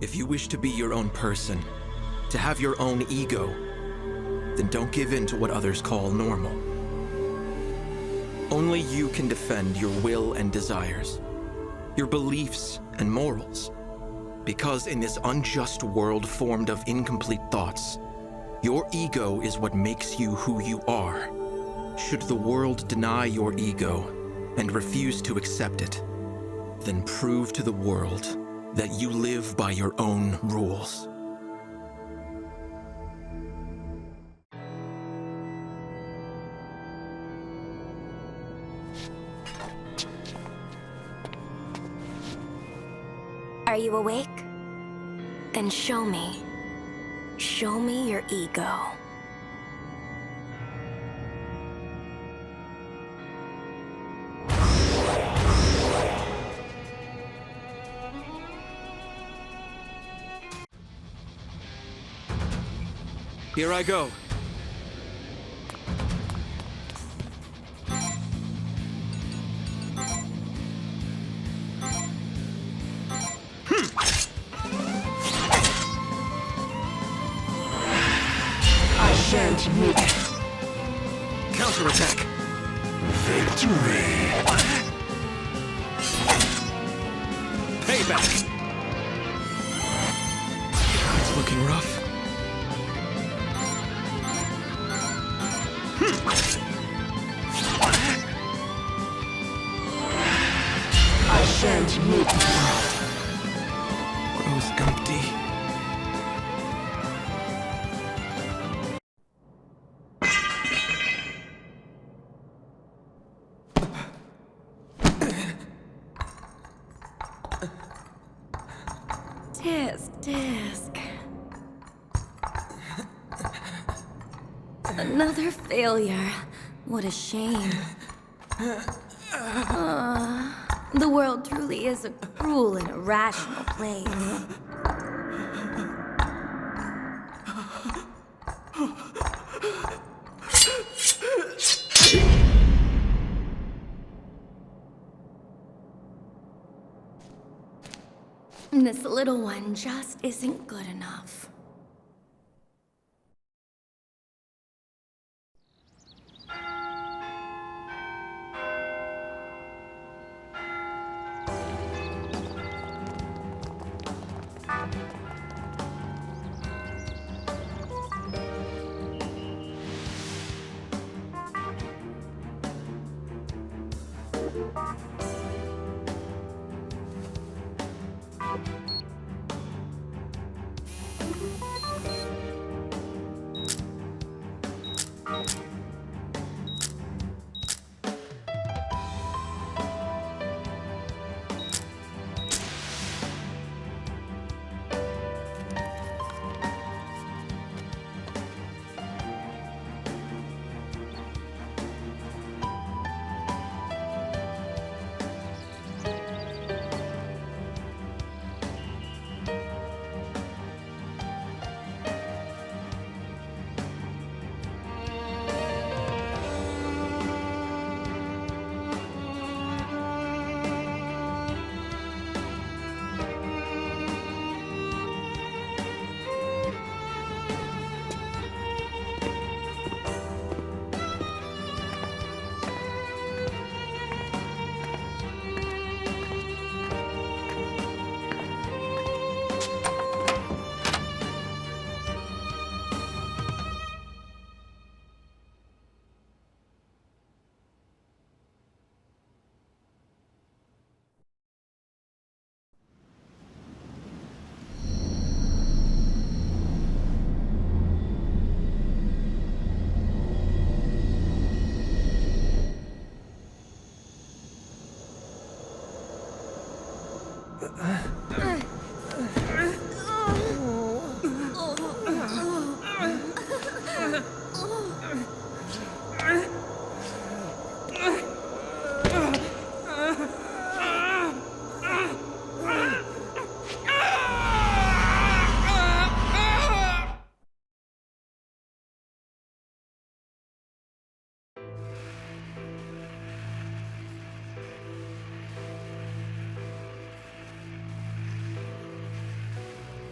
If you wish to be your own person, to have your own ego, then don't give in to what others call normal. Only you can defend your will and desires, your beliefs and morals. Because in this unjust world formed of incomplete thoughts, your ego is what makes you who you are. Should the world deny your ego and refuse to accept it, then prove to the world that you live by your own rules. Are you awake? Then show me. Show me your ego. Here I go. I shan't miss. Counterattack. Victory! Payback. It's looking rough. I shan't miss. Grows empty. Disc. Another failure. What a shame. The world truly is a cruel and irrational place. This little one just isn't good enough.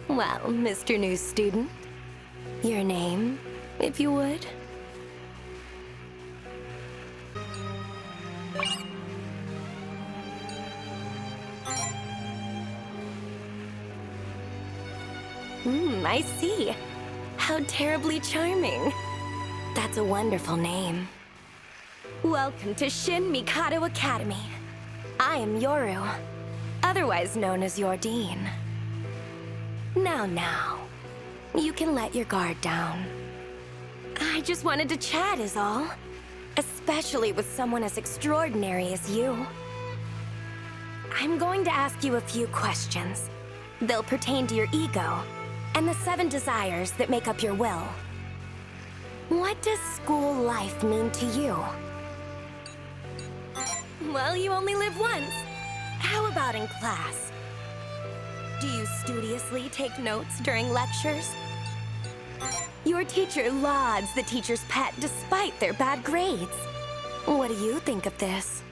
Well, Mr. New Student, your name, if you would? I see. How terribly charming. That's a wonderful name. Welcome to Shin Mikado Academy. I am Yoru, otherwise known as your dean. Now, you can let your guard down. I just wanted to chat is all. Especially with someone as extraordinary as you. I'm going to ask you a few questions. They'll pertain to your ego and the 7 desires that make up your will. What does school life mean to you? Well, you only live once. How about in class? Do you studiously take notes during lectures? Your teacher lauds the teacher's pet despite their bad grades. What do you think of this?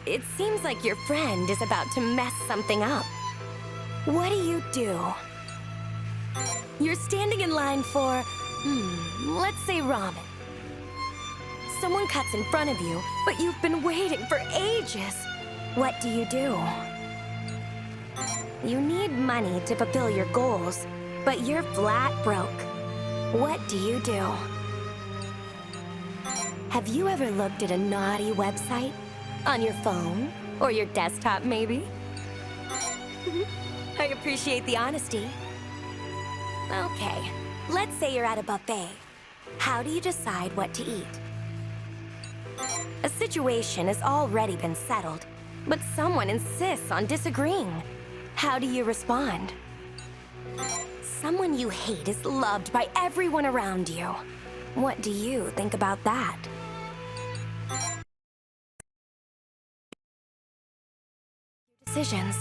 It seems like your friend is about to mess something up. What do you do? You're standing in line for, let's say ramen. Someone cuts in front of you, but you've been waiting for ages. What do? You need money to fulfill your goals, but you're flat broke. What do you do? Have you ever looked at a naughty website? On your phone? Or your desktop, maybe? I appreciate the honesty. Okay, let's say you're at a buffet. How do you decide what to eat? A situation has already been settled, but someone insists on disagreeing. How do you respond? Someone you hate is loved by everyone around you. What do you think about that? Decisions.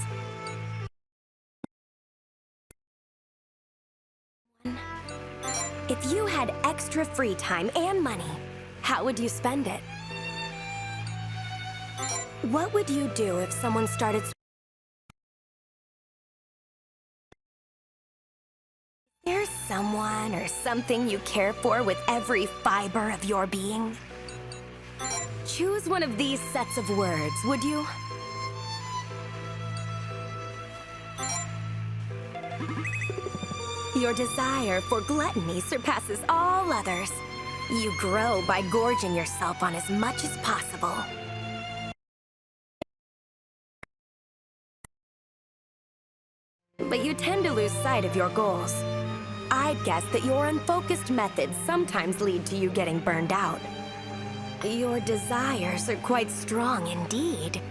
If you had extra free time and money, how would you spend it? What would you do if someone started... There's someone or something you care for with every fiber of your being? Choose one of these sets of words, would you? Your desire for gluttony surpasses all others. You grow by gorging yourself on as much as possible. But you tend to lose sight of your goals. I'd guess that your unfocused methods sometimes lead to you getting burned out. Your desires are quite strong indeed.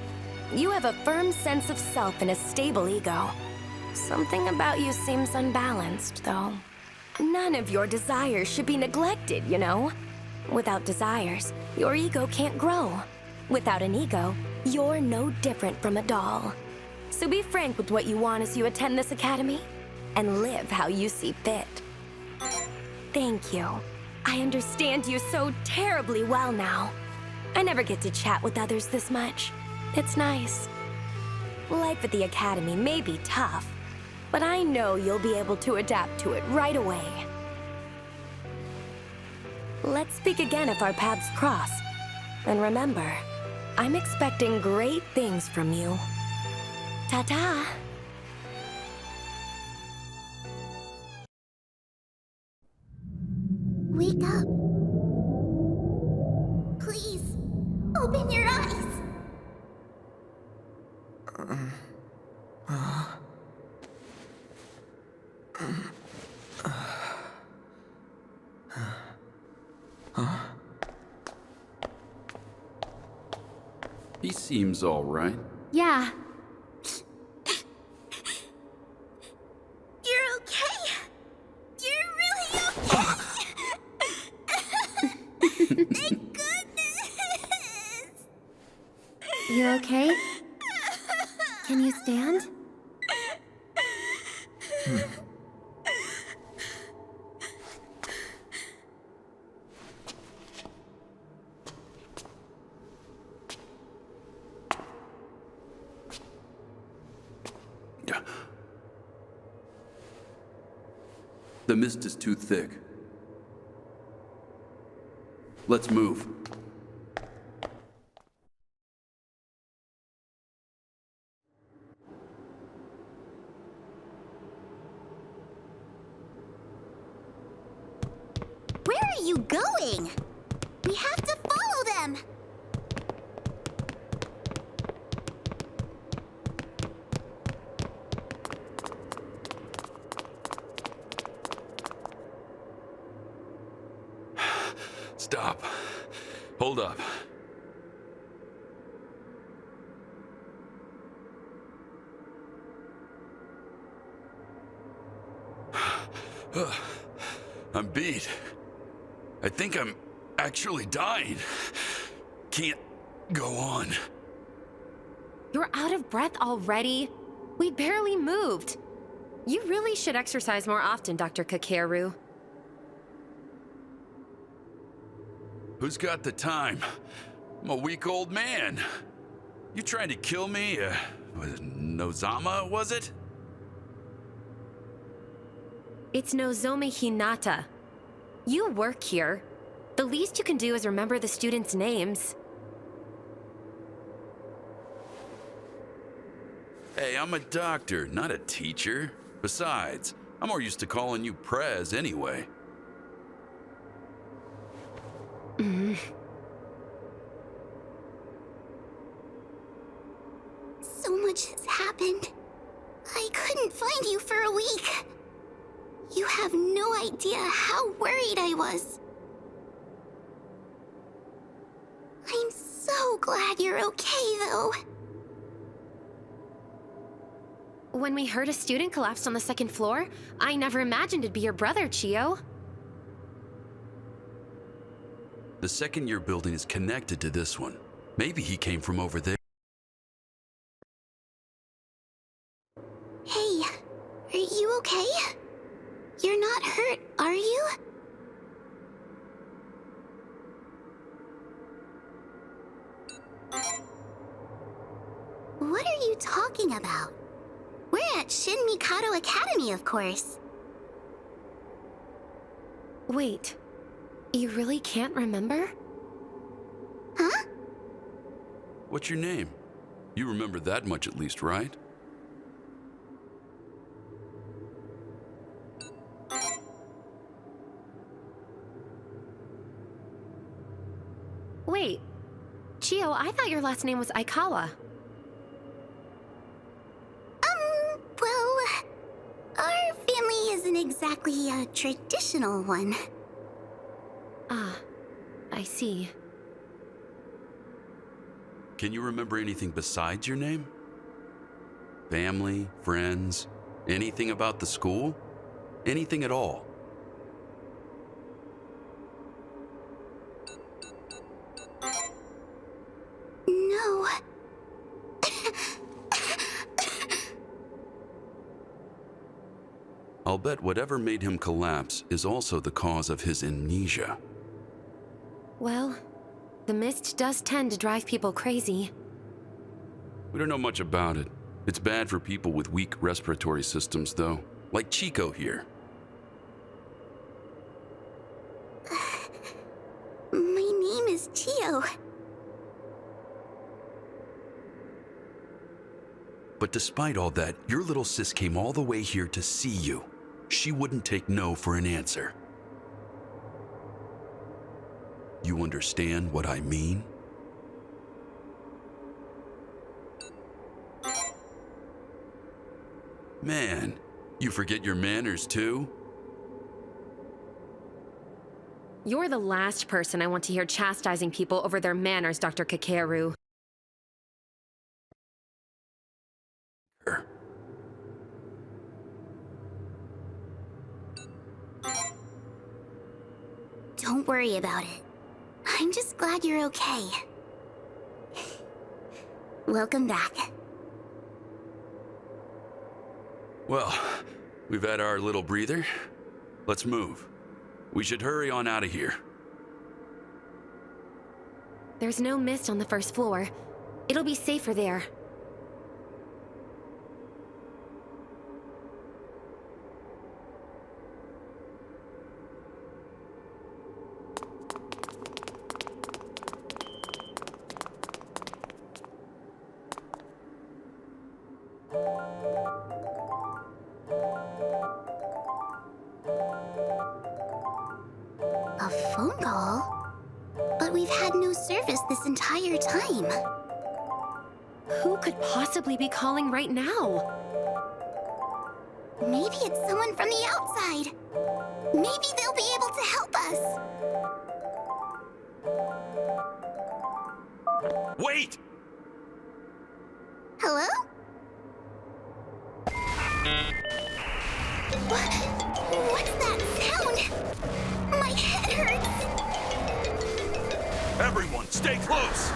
You have a firm sense of self and a stable ego. Something about you seems unbalanced, though. None of your desires should be neglected, you know? Without desires, your ego can't grow. Without an ego, you're no different from a doll. So be frank with what you want as you attend this academy, and live how you see fit. Thank you. I understand you so terribly well now. I never get to chat with others this much. It's nice. Life at the academy may be tough, but I know you'll be able to adapt to it right away. Let's speak again if our paths cross. And remember, I'm expecting great things from you. Ta-ta! Wake up. Please, open your eyes. He seems all right. Yeah. You're okay. You're really okay. Thank goodness. You okay? Can you stand? The mist is too thick. Let's move. Where are you going? We have to follow them! Stop. Hold up. I'm beat. I think I'm actually dying. Can't go on. You're out of breath already? We barely moved. You really should exercise more often, Dr. Kakeru. Who's got the time? I'm a weak old man. You trying to kill me? Nozama, was it? It's Nozomi Hinata. You work here. The least you can do is remember the students' names. Hey, I'm a doctor, not a teacher. Besides, I'm more used to calling you Prez anyway. So much has happened. I couldn't find you for a week. You have no idea how worried I was. I'm so glad you're okay, though. When we heard a student collapsed on the second floor, I never imagined it'd be your brother, Chio. The second-year building is connected to this one. Maybe he came from over there. Hey, are you okay? You're not hurt, are you? What are you talking about? We're at Shin Mikado Academy, of course. Wait, you really can't remember? Huh? What's your name? You remember that much at least, right? Wait, Chio, I thought your last name was Aikawa. Well, our family isn't exactly a traditional one. Ah, I see. Can you remember anything besides your name? Family, friends, anything about the school? Anything at all? No. I'll bet whatever made him collapse is also the cause of his amnesia. Well, the mist does tend to drive people crazy. We don't know much about it. It's bad for people with weak respiratory systems, though, like Chico here. My name is Chio. But despite all that, your little sis came all the way here to see you. She wouldn't take no for an answer. You understand what I mean? Man, you forget your manners too? You're the last person I want to hear chastising people over their manners, Dr. Kakeru. Don't worry about it. I'm just glad you're okay. Welcome back. Well, we've had our little breather. Let's move. We should hurry on out of here. There's no mist on the first floor. It'll be safer there. A phone call? But we've had no service this entire time. Who could possibly be calling right now? Maybe it's someone from the outside. Maybe they'll be able to help us. Wait! Hello? What's that sound? My head hurts. Everyone, stay close!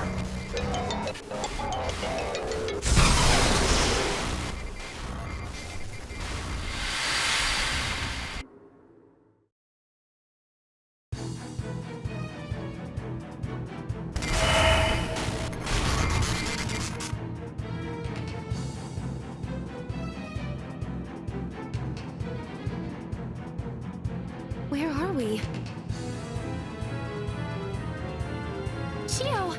Where are we? Chio!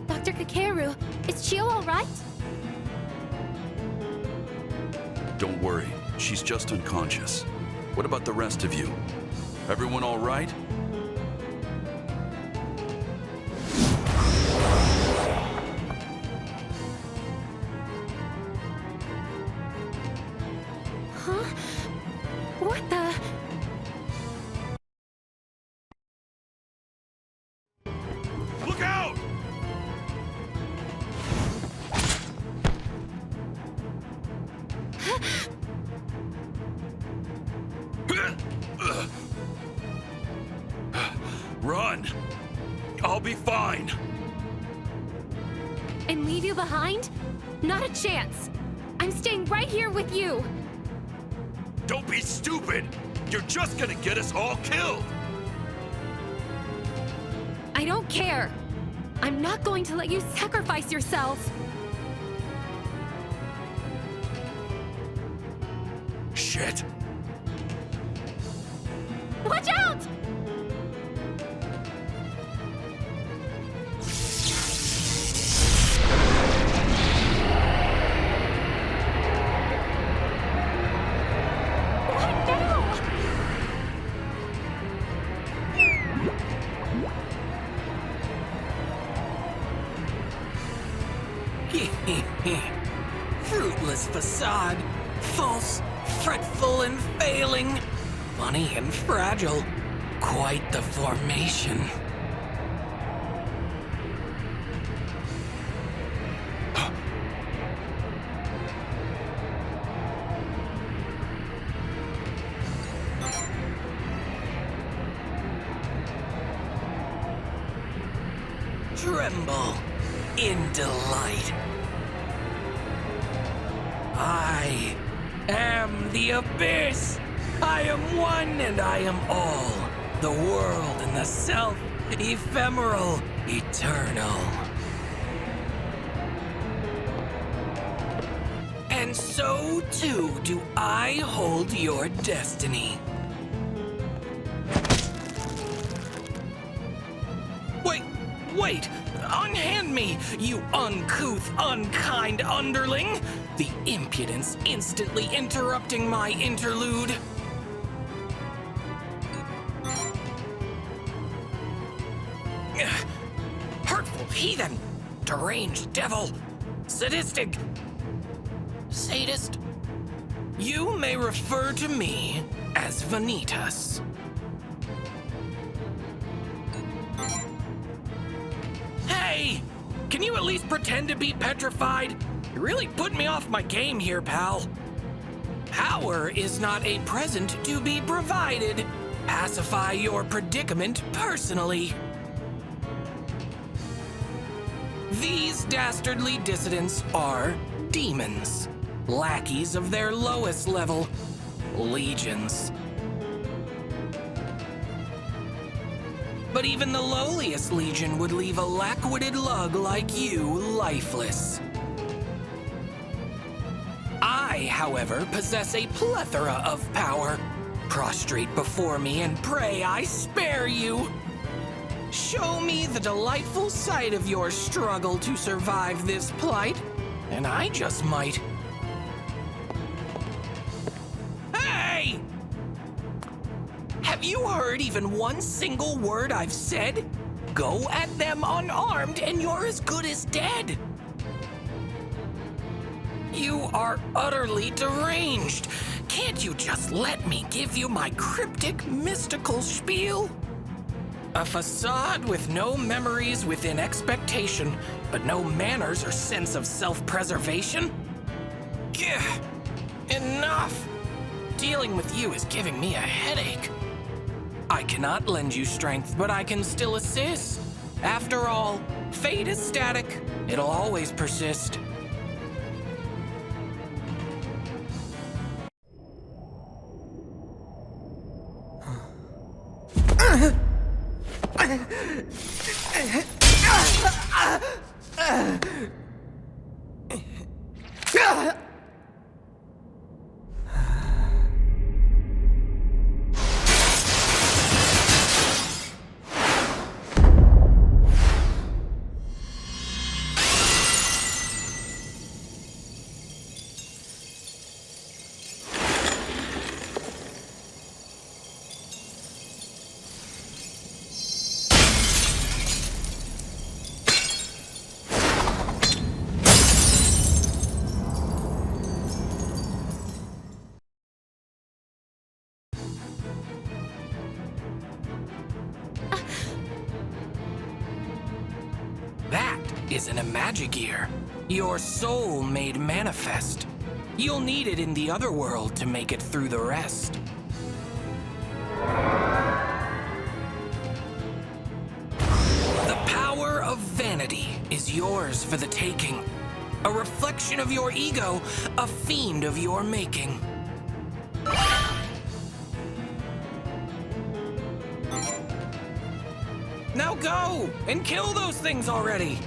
Dr. Kakeru, is Chio all right? Don't worry, she's just unconscious. What about the rest of you? Everyone all right? Huh? What the? Look out! Run! I'll be fine. And leave you behind? Not a chance. I'm staying right here with you. Don't be stupid! You're just gonna get us all killed! I don't care. I'm not going to let you sacrifice yourself. Shit! Watch out! What now? Fruitless facade, false, fretful and failing, funny and fragile. Quite the formation. Tremble in delight. I am the abyss. I am one and I am all. The world and the self, ephemeral, eternal. And so too do I hold your destiny. Wait! Unhand me, you uncouth, unkind underling! The impudence instantly interrupting my interlude. Hurtful heathen, deranged devil, sadistic, sadist. You may refer to me as Vanitas. Hey! Can you at least pretend to be petrified? You really put me off my game here, pal. Power is not a present to be provided. Pacify your predicament personally. These dastardly dissidents are demons, lackeys of their lowest level, legions. But even the lowliest legion would leave a lack-witted lug like you lifeless. I, however, possess a plethora of power. Prostrate before me and pray I spare you. Show me the delightful sight of your struggle to survive this plight, and I just might. Hey! Have you heard even one single word I've said? Go at them unarmed and you're as good as dead. You are utterly deranged. Can't you just let me give you my cryptic, mystical spiel? A facade with no memories within expectation, but no manners or sense of self-preservation? Gah! Enough! Dealing with you is giving me a headache. I cannot lend you strength, but I can still assist. After all, fate is static. It'll always persist. That is an Imagigear, your soul made manifest. You'll need it in the other world to make it through the rest. The power of vanity is yours for the taking. A reflection of your ego, a fiend of your making. Now go and kill those things already!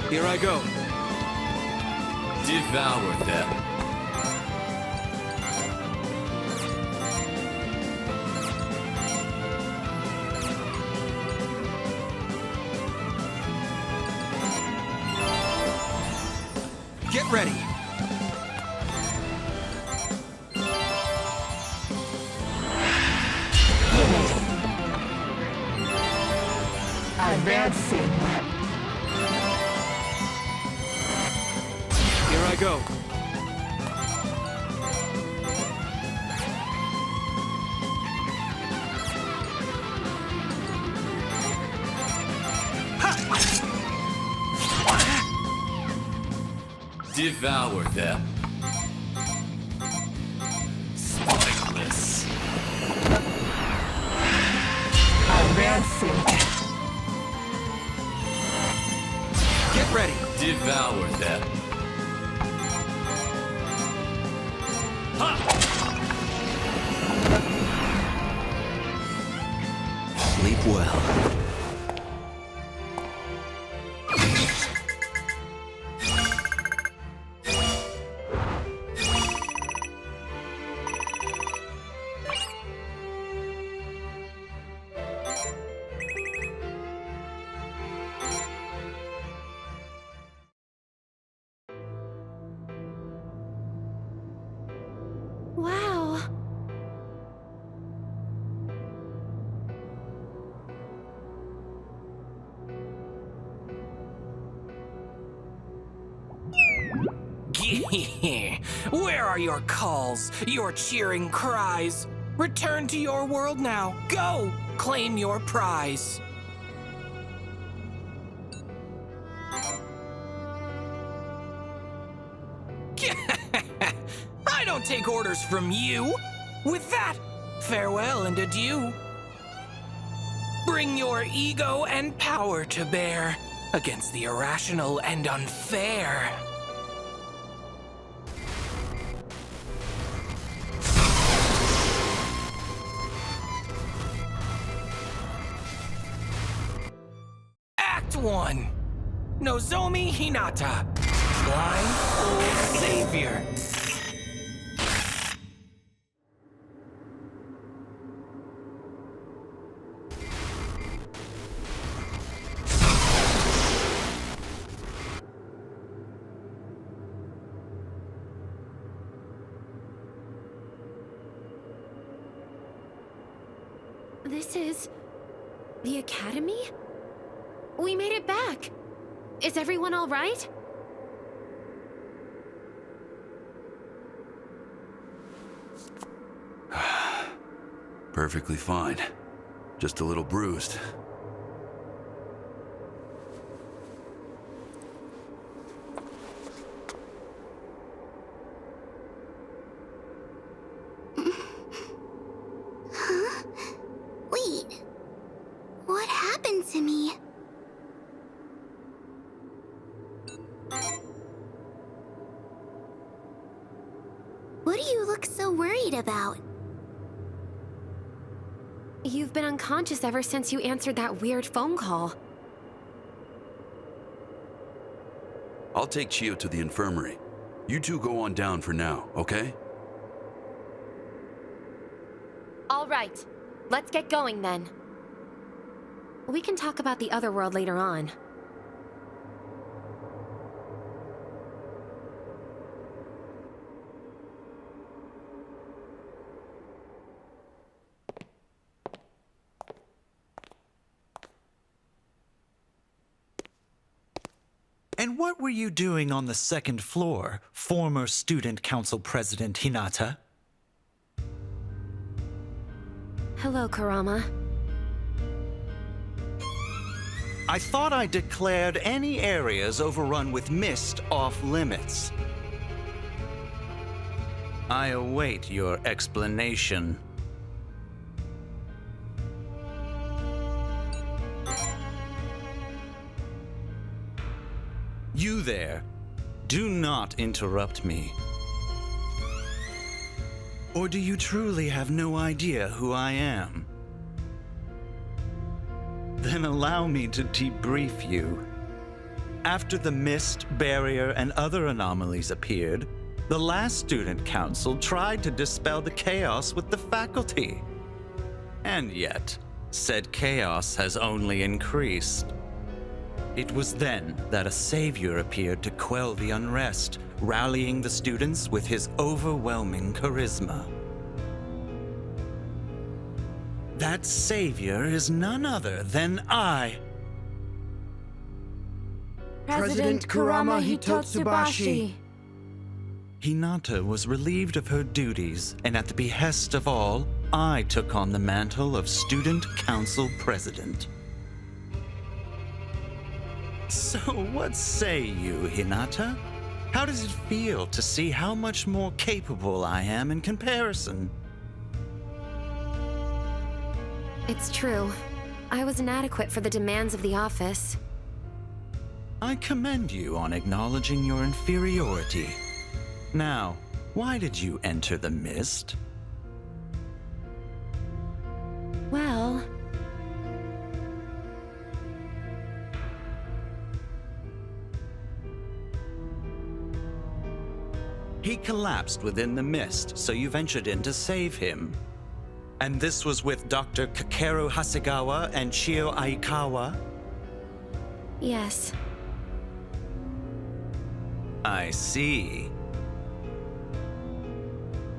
Here I go. Devour them. Get ready. Advancing. Here I go. Devour them. Spineless. Advancing. Get ready. Devour them. Sleep well. Wow. Where are your calls, your cheering cries? Return to your world now. Go! Claim your prize. I don't take orders from you. With that, farewell and adieu. Bring your ego and power to bear against the irrational and unfair. Act 1. Nozomi Hinata, Blindfold Savior. This is... the Academy? We made it back! Is everyone all right? Perfectly fine. Just a little bruised. Wait. What happened to me? What do you look so worried about? You've been unconscious ever since you answered that weird phone call. I'll take Chio to the infirmary. You two go on down for now, okay? All right. Let's get going then. We can talk about the other world later on. And what were you doing on the second floor, former Student Council President Hinata? Hello, Kurama. I thought I declared any areas overrun with mist off limits. I await your explanation. You there, do not interrupt me. Or do you truly have no idea who I am? Then allow me to debrief you. After the mist, barrier, and other anomalies appeared, the last student council tried to dispel the chaos with the faculty. And yet, said chaos has only increased. It was then that a savior appeared to quell the unrest, rallying the students with his overwhelming charisma. That savior is none other than I. President Kurama Hitotsubashi. Hinata was relieved of her duties, and at the behest of all, I took on the mantle of Student Council President. So what say you, Hinata? How does it feel to see how much more capable I am in comparison? It's true. I was inadequate for the demands of the office. I commend you on acknowledging your inferiority. Now, why did you enter the mist? Well... He collapsed within the mist, so you ventured in to save him. And this was with Dr. Kakeru Hasegawa and Chio Aikawa? yes. I see.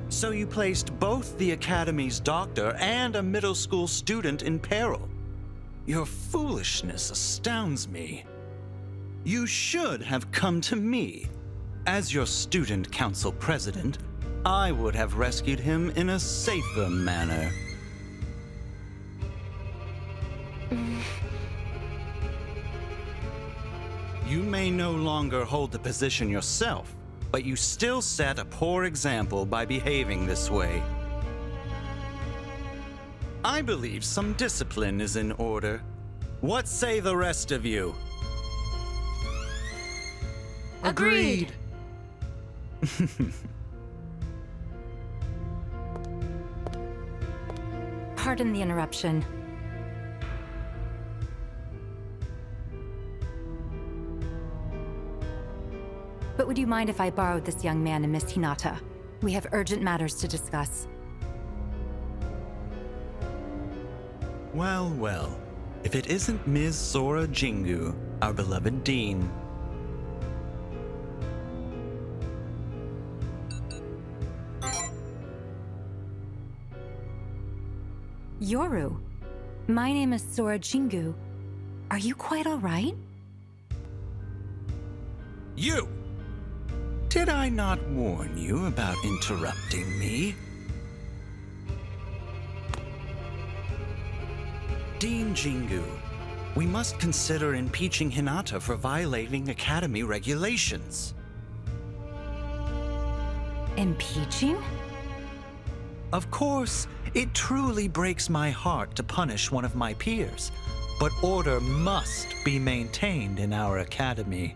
So you placed both the Academy's doctor and a middle school student in peril. Your foolishness astounds me. You should have come to me. As your student council president, I would have rescued him in a safer manner. You may no longer hold the position yourself, but you still set a poor example by behaving this way. I believe some discipline is in order. What say the rest of you? Agreed. Pardon the interruption. But would you mind if I borrowed this young man and Miss Hinata? We have urgent matters to discuss. Well, well. If it isn't Ms. Sora Jingu, our beloved dean. Yoru, my name is Sora Jingu. Are you quite all right? You! Did I not warn you about interrupting me? Dean Jingu, we must consider impeaching Hinata for violating Academy regulations. Impeaching? Of course, it truly breaks my heart to punish one of my peers, but order must be maintained in our academy.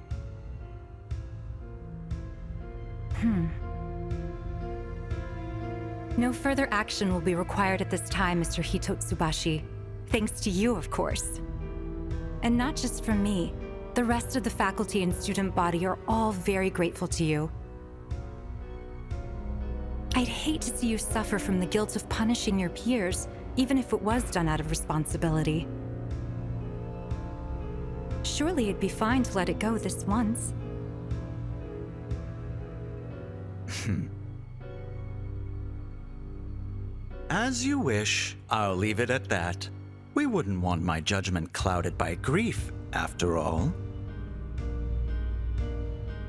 No further action will be required at this time, Mr. Hitotsubashi. Thanks to you, of course. And not just from me. The rest of the faculty and student body are all very grateful to you. I'd hate to see you suffer from the guilt of punishing your peers, even if it was done out of responsibility. Surely it'd be fine to let it go this once. As you wish, I'll leave it at that. We wouldn't want my judgment clouded by grief, after all.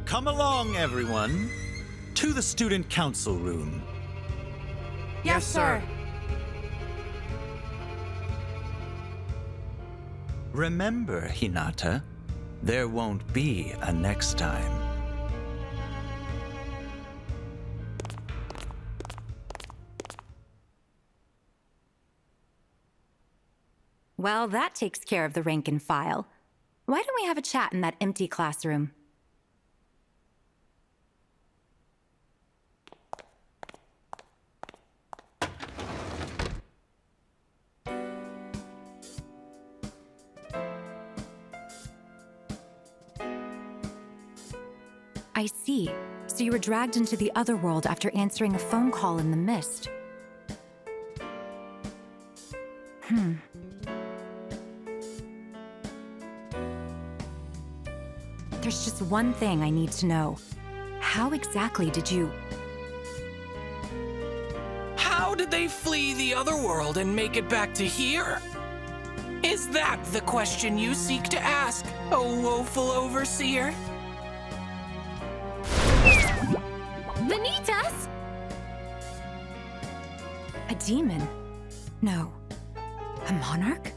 Come along, everyone, to the student council room. Yes, sir. Remember, Hinata, there won't be a next time. Well, that takes care of the rank and file. Why don't we have a chat in that empty classroom? I see. So you were dragged into the other world after answering a phone call in the mist. There's just one thing I need to know. How exactly did you... How did they flee the other world and make it back to here? Is that the question you seek to ask, O woeful overseer? Vanitas! A demon? No. A monarch?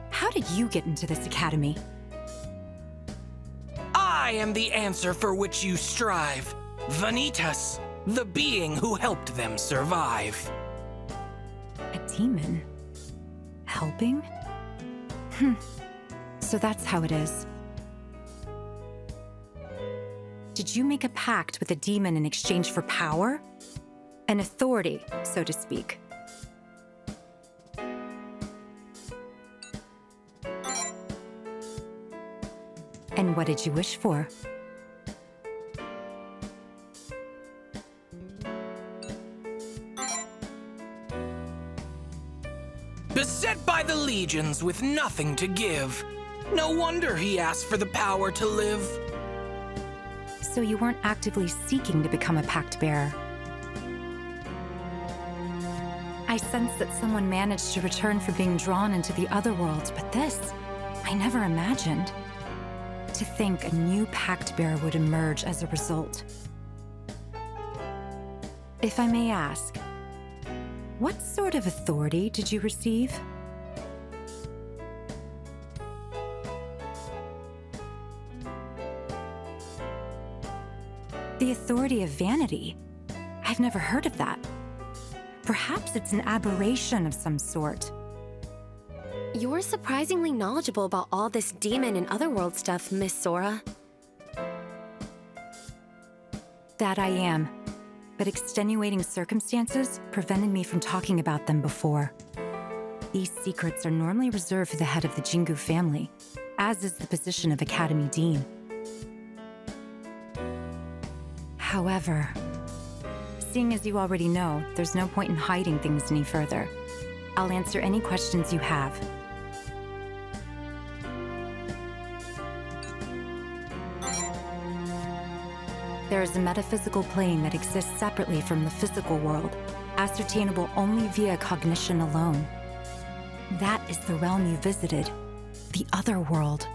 How did you get into this academy? I am the answer for which you strive. Vanitas, the being who helped them survive. A demon? Helping? So that's how it is. Did you make a pact with a demon in exchange for power? An authority, so to speak. And what did you wish for? Beset by the legions with nothing to give. No wonder he asked for the power to live. So you weren't actively seeking to become a pact bearer. I sense that someone managed to return for being drawn into the other world, but this, I never imagined. to think a new Pact Bearer would emerge as a result. If I may ask, what sort of authority did you receive? The authority of vanity? I've never heard of that. Perhaps it's an aberration of some sort. You're surprisingly knowledgeable about all this demon and otherworld stuff, Miss Sora. That I am. But extenuating circumstances prevented me from talking about them before. These secrets are normally reserved for the head of the Jingu family, as is the position of Academy Dean. However, seeing as you already know, there's no point in hiding things any further. I'll answer any questions you have. There is a metaphysical plane that exists separately from the physical world, ascertainable only via cognition alone. That is the realm you visited, the other world.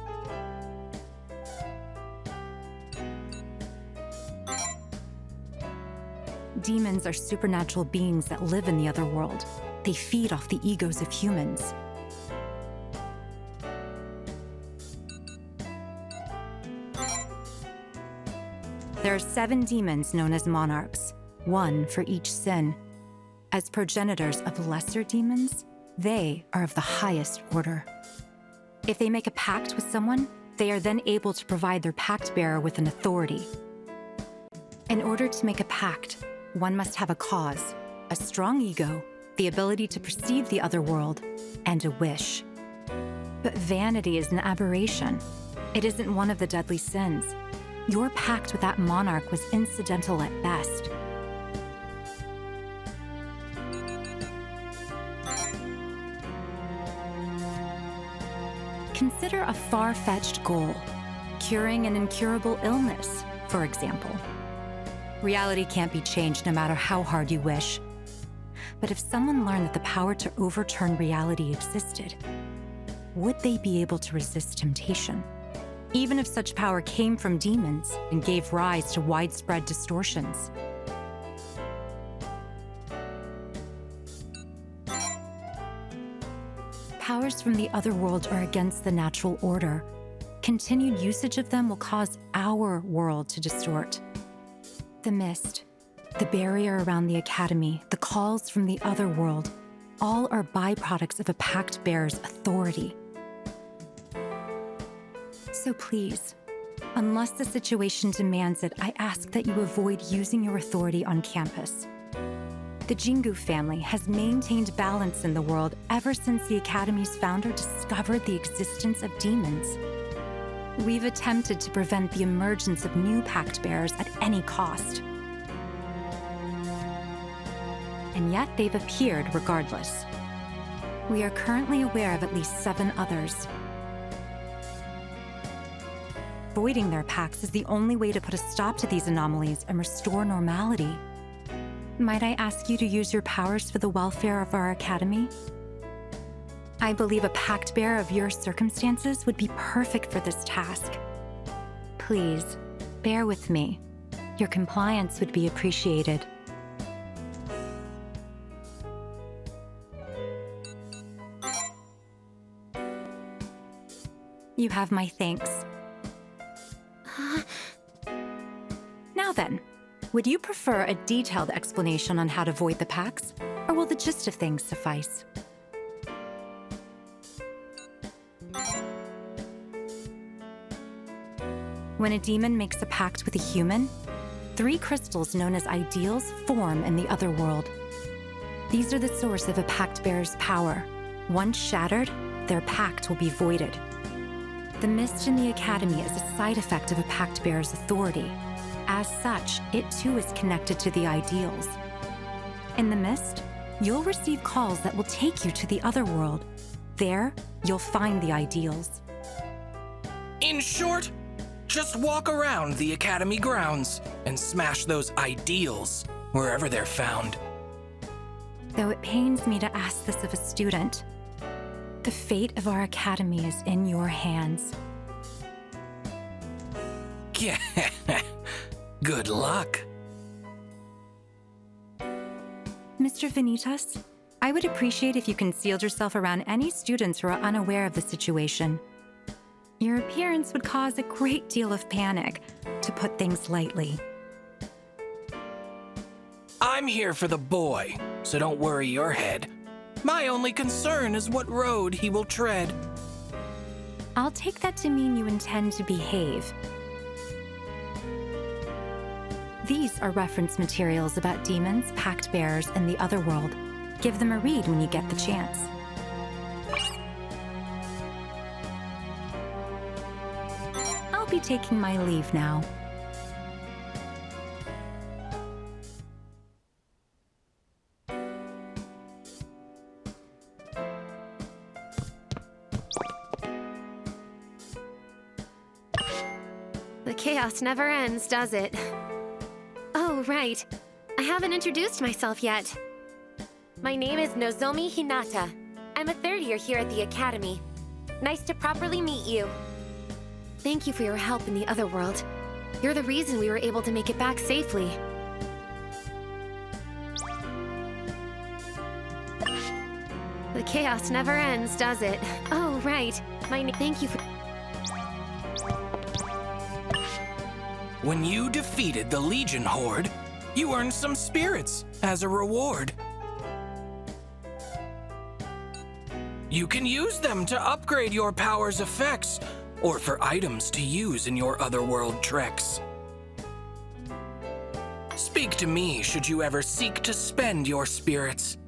Demons are supernatural beings that live in the other world. They feed off the egos of humans. There are 7 demons known as Monarchs, 1 for each sin. As progenitors of lesser demons, they are of the highest order. If they make a pact with someone, they are then able to provide their pact bearer with an authority. In order to make a pact, one must have a cause, a strong ego, the ability to perceive the other world, and a wish. But vanity is an aberration. It isn't one of the deadly sins. Your pact with that monarch was incidental at best. Consider a far-fetched goal, curing an incurable illness, for example. Reality can't be changed no matter how hard you wish. But if someone learned that the power to overturn reality existed, would they be able to resist temptation? Even if such power came from demons and gave rise to widespread distortions. Powers from the other world are against the natural order. Continued usage of them will cause our world to distort. The mist, the barrier around the Academy, the calls from the other world, all are byproducts of a pact bearer's authority. So please, unless the situation demands it, I ask that you avoid using your authority on campus. The Jingu family has maintained balance in the world ever since the Academy's founder discovered the existence of demons. We've attempted to prevent the emergence of new pact bearers at any cost. And yet they've appeared regardless. We are currently aware of at least 7 others. Voiding their pacts is the only way to put a stop to these anomalies and restore normality. Might I ask you to use your powers for the welfare of our Academy? I believe a pact bearer of your circumstances would be perfect for this task. Please, bear with me. Your compliance would be appreciated. You have my thanks. Now then, would you prefer a detailed explanation on how to void the pacts, or will the gist of things suffice? When a demon makes a pact with a human, 3 crystals known as ideals form in the other world. These are the source of a pact bearer's power. Once shattered, their pact will be voided. The mist in the Academy is a side effect of a pact bearer's authority. As such, it too is connected to the ideals. In the mist, you'll receive calls that will take you to the other world. There, you'll find the ideals. In short, just walk around the Academy grounds and smash those ideals wherever they're found. Though it pains me to ask this of a student, the fate of our Academy is in your hands. Yeah. Good luck. Mr. Vanitas, I would appreciate if you concealed yourself around any students who are unaware of the situation. Your appearance would cause a great deal of panic, to put things lightly. I'm here for the boy, so don't worry your head. My only concern is what road he will tread. I'll take that to mean you intend to behave. These are reference materials about demons, pact bearers, and the other world. Give them a read when you get the chance. I'll be taking my leave now. The chaos never ends, does it? Oh, right. I haven't introduced myself yet. My name is Nozomi Hinata. I'm a third year here at the Academy. Nice to properly meet you. Thank you for your help in the other world. You're the reason we were able to make it back safely. The chaos never ends, does it? Oh, right. Thank you for... When you defeated the Legion Horde, you earned some spirits as a reward. You can use them to upgrade your power's effects, or for items to use in your otherworld treks. Speak to me should you ever seek to spend your spirits.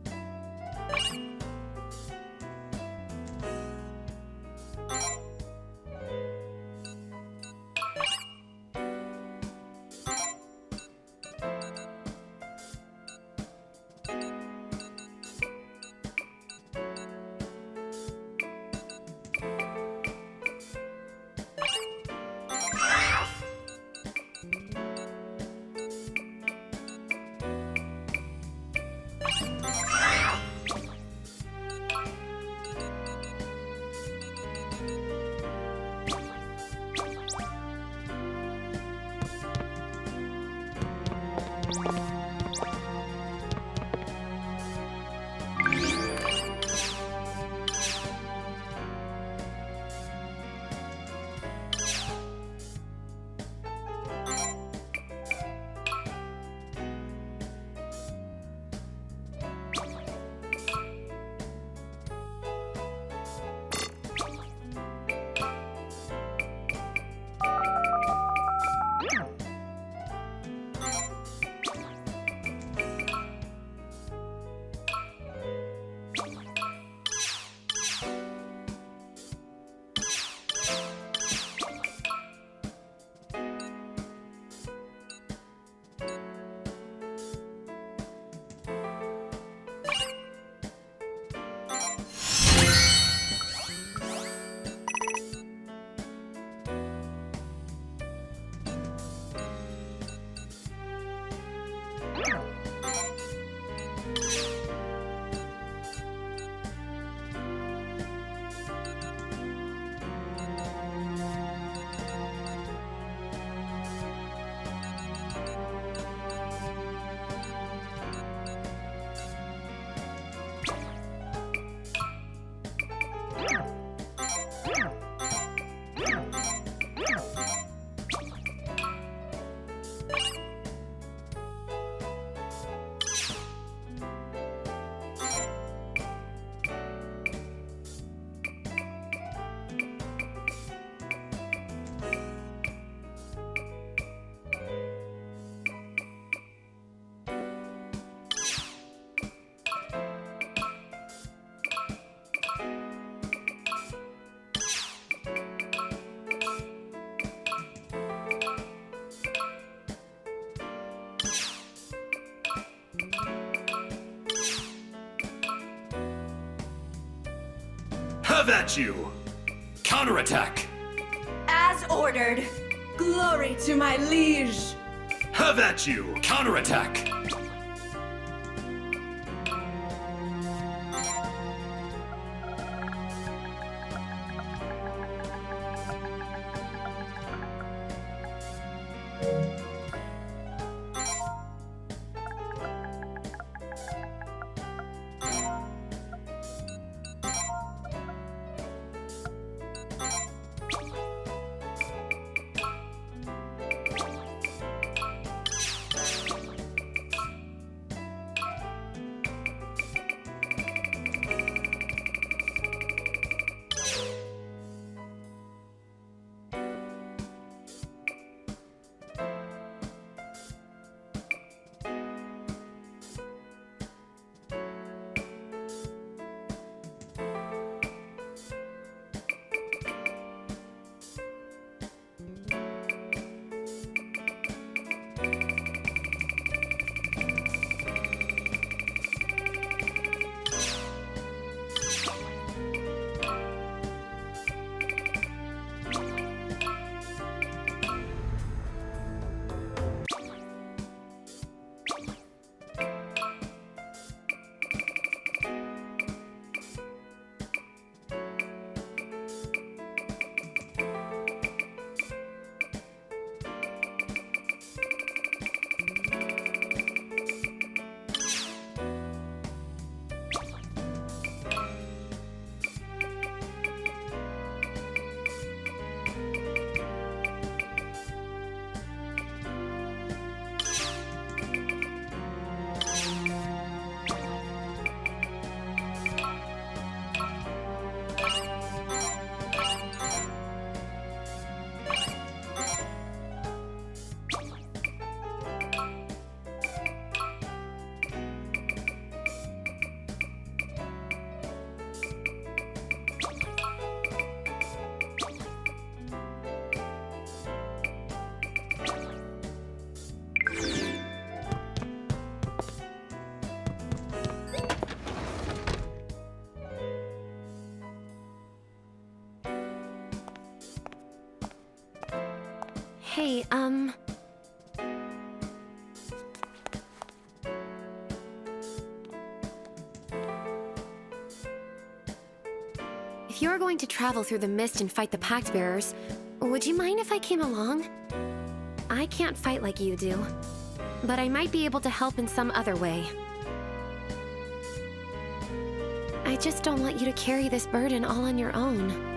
Have at you! Counterattack! As ordered. Glory to my liege. Have at you! Counterattack! Hey, if you're going to travel through the mist and fight the Pact Bearers, would you mind if I came along? I can't fight like you do, but I might be able to help in some other way. I just don't want you to carry this burden all on your own.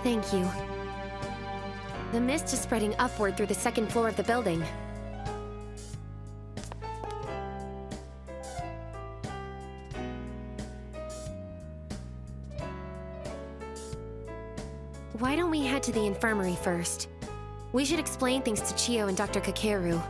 Thank you. The mist is spreading upward through the second floor of the building. Why don't we head to the infirmary first? We should explain things to Chio and Dr. Kakeru.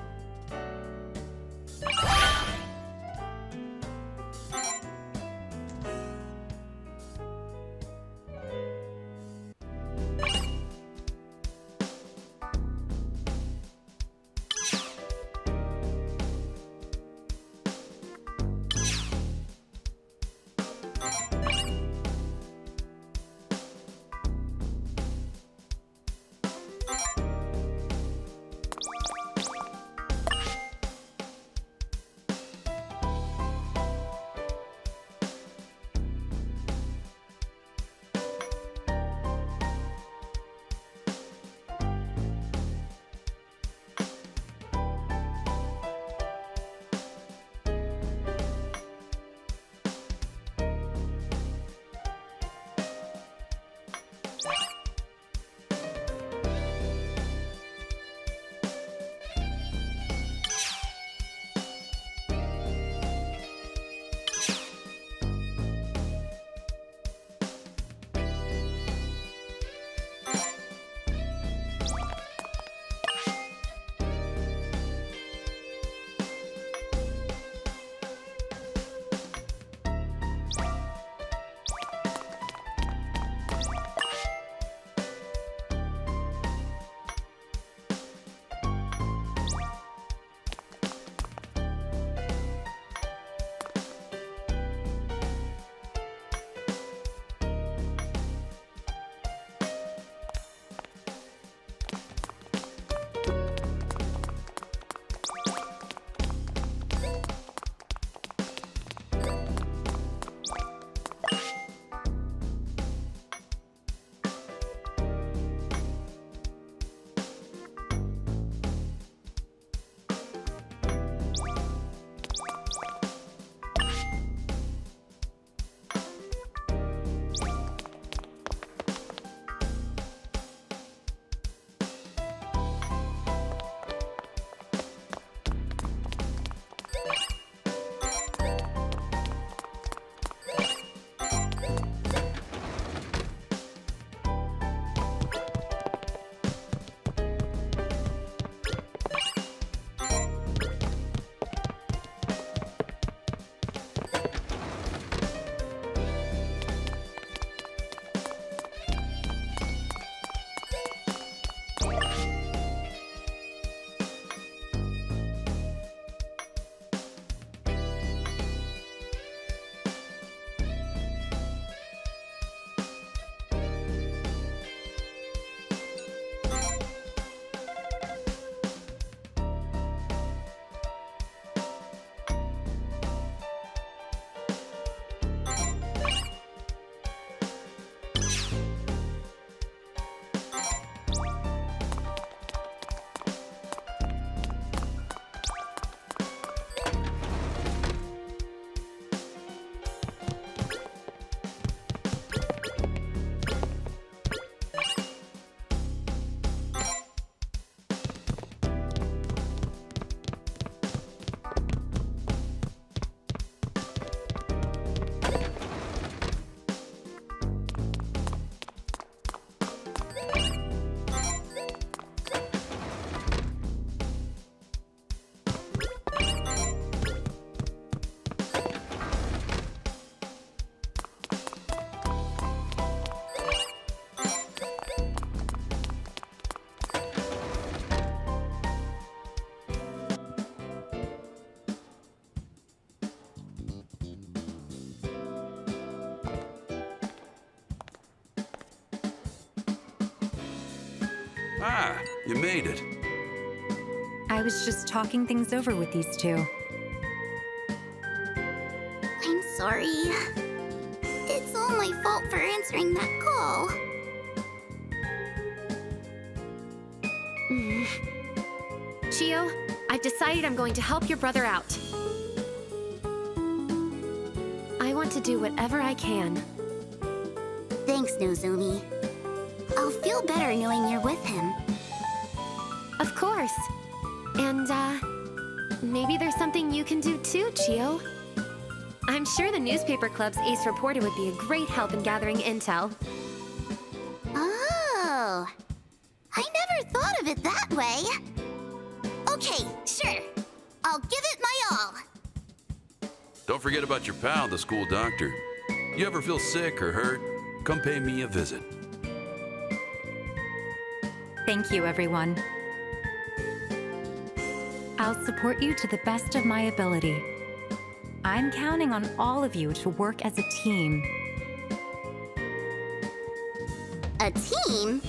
Ah, you made it. I was just talking things over with these two. I'm sorry. It's all my fault for answering that call. Chio, I've decided I'm going to help your brother out. I want to do whatever I can. Thanks, Nozomi. I'll feel better knowing you're with him. Of course. And, maybe there's something you can do too, Chio. I'm sure the newspaper club's ace reporter would be a great help in gathering intel. Oh, I never thought of it that way. Okay, sure. I'll give it my all. Don't forget about your pal, the school doctor. You ever feel sick or hurt, come pay me a visit. Thank you, everyone. I'll support you to the best of my ability. I'm counting on all of you to work as a team. A team?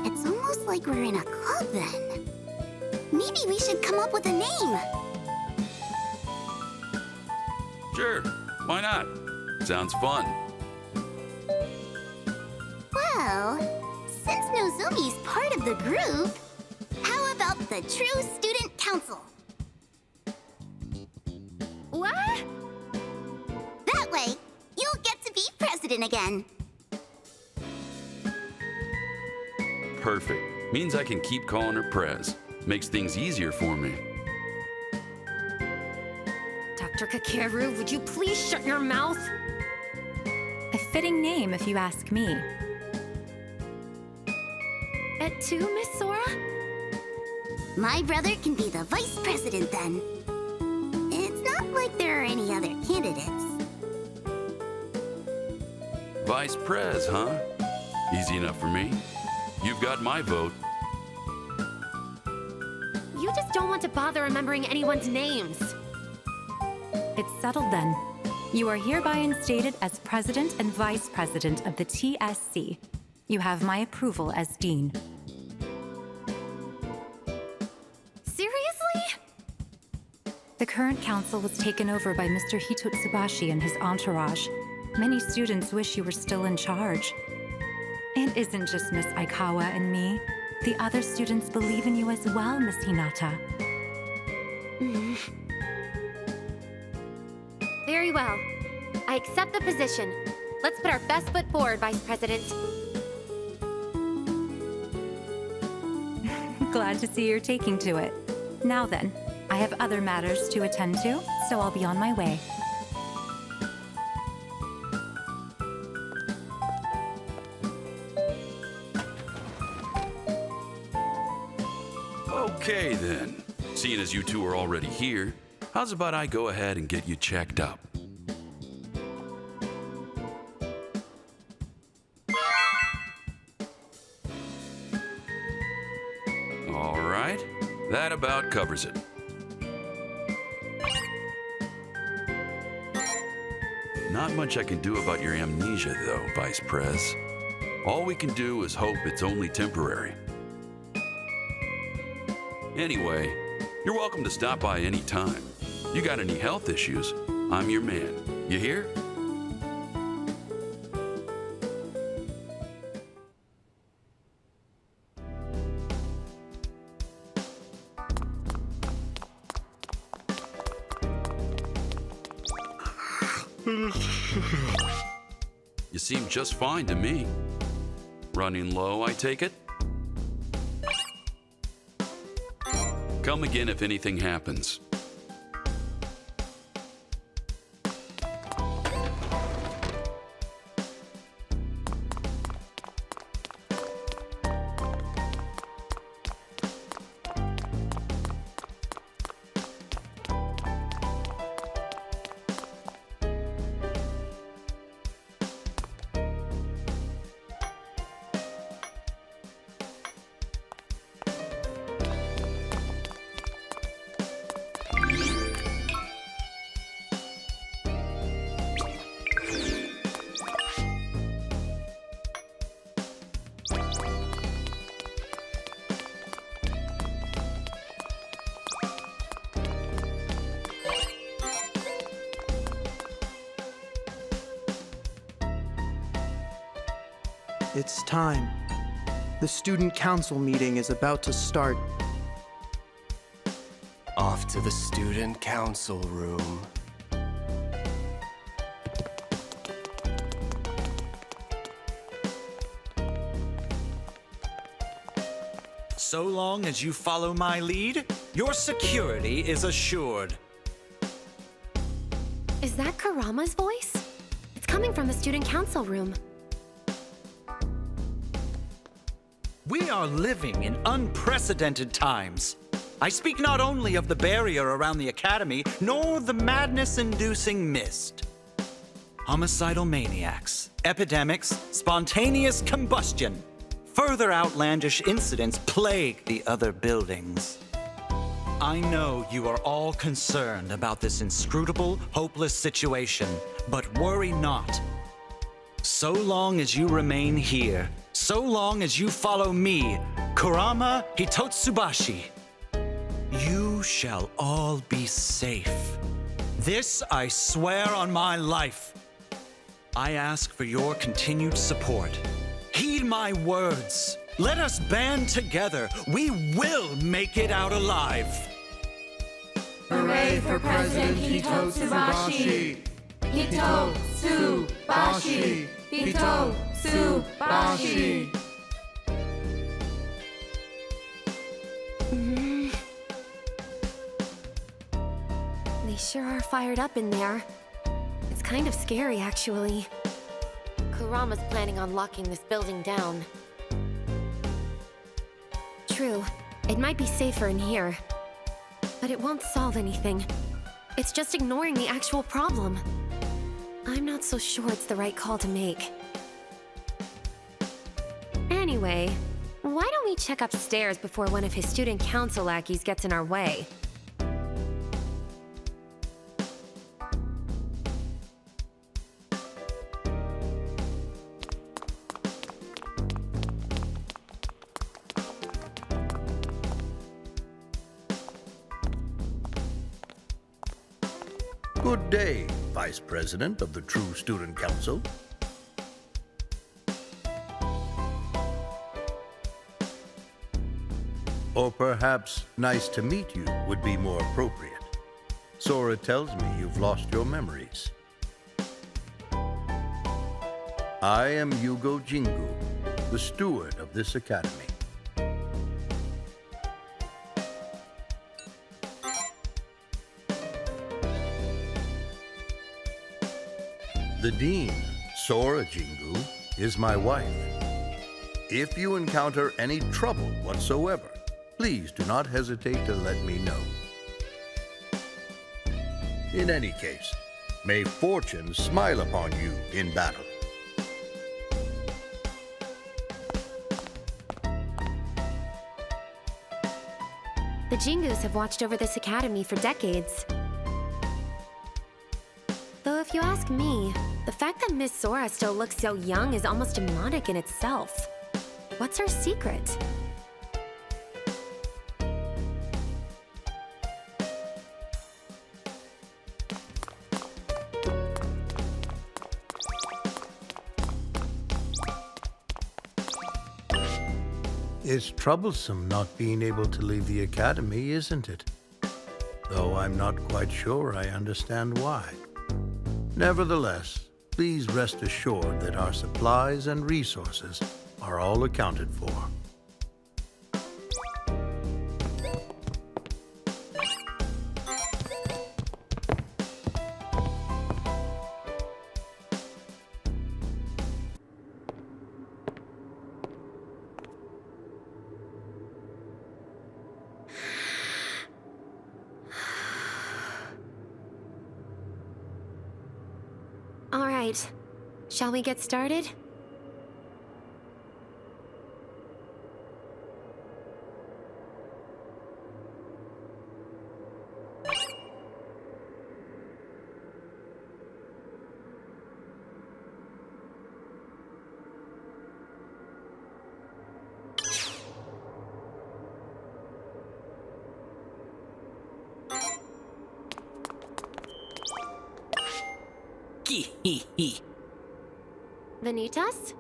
It's almost like we're in a club then. Maybe we should come up with a name. Sure, why not? Sounds fun. Well, since Nozomi's part of the group, how about the True Student Council? What? That way, you'll get to be president again. Perfect. Means I can keep calling her Prez. Makes things easier for me. Dr. Kakeru, would you please shut your mouth? A fitting name, if you ask me. Et tu, Miss Sora? My brother can be the vice president then. It's not like there are any other candidates. Vice Prez, huh? Easy enough for me. You've got my vote. You just don't want to bother remembering anyone's names. It's settled then. You are hereby instated as President and Vice President of the TSC. You have my approval as Dean. Seriously? The current council was taken over by Mr. Hitotsubashi and his entourage. Many students wish you were still in charge. It isn't just Miss Aikawa and me. The other students believe in you as well, Miss Hinata. Very well. I accept the position. Let's put our best foot forward, Vice President. Glad to see you're taking to it. Now then, I have other matters to attend to, so I'll be on my way. Okay then. Seeing as you two are already here, how's about I go ahead and get you checked up? All right, that about covers it. Not much I can do about your amnesia though, Vice Prez. All we can do is hope it's only temporary. Anyway, you're welcome to stop by any time. You got any health issues, I'm your man. You hear? You seem just fine to me. Running low, I take it? Come again if anything happens. It's time. The student council meeting is about to start. Off to the student council room. So long as you follow my lead, your security is assured. Is that Kurama's voice? It's coming from the student council room. We are living in unprecedented times. I speak not only of the barrier around the academy, nor the madness-inducing mist. Homicidal maniacs, epidemics, spontaneous combustion. Further outlandish incidents plague the other buildings. I know you are all concerned about this inscrutable, hopeless situation, but worry not. So long as you remain here, so long as you follow me, Kurama Hitotsubashi, you shall all be safe. This I swear on my life. I ask for your continued support. Heed my words. Let us band together. We will make it out alive. Hooray for President Hitotsubashi! Hitotsubashi! Hitotsubashi! They sure are fired up in there. It's kind of scary, actually. Kurama's planning on locking this building down. True, it might be safer in here. But it won't solve anything. It's just ignoring the actual problem. I'm not so sure it's the right call to make. Anyway, why don't we check upstairs before one of his student council lackeys gets in our way? Good day, Vice President of the True Student Council. Or perhaps nice to meet you would be more appropriate. Sora tells me you've lost your memories. I am Yugo Jingu, the steward of this academy. The Dean, Sora Jingu, is my wife. If you encounter any trouble whatsoever, please do not hesitate to let me know. In any case, may fortune smile upon you in battle. The Jingus have watched over this academy for decades. Though if you ask me, the fact that Miss Sora still looks so young is almost demonic in itself. What's her secret? It's troublesome not being able to leave the academy, isn't it? Though I'm not quite sure I understand why. Nevertheless, please rest assured that our supplies and resources are all accounted for. All right, shall we get started? Vanitas?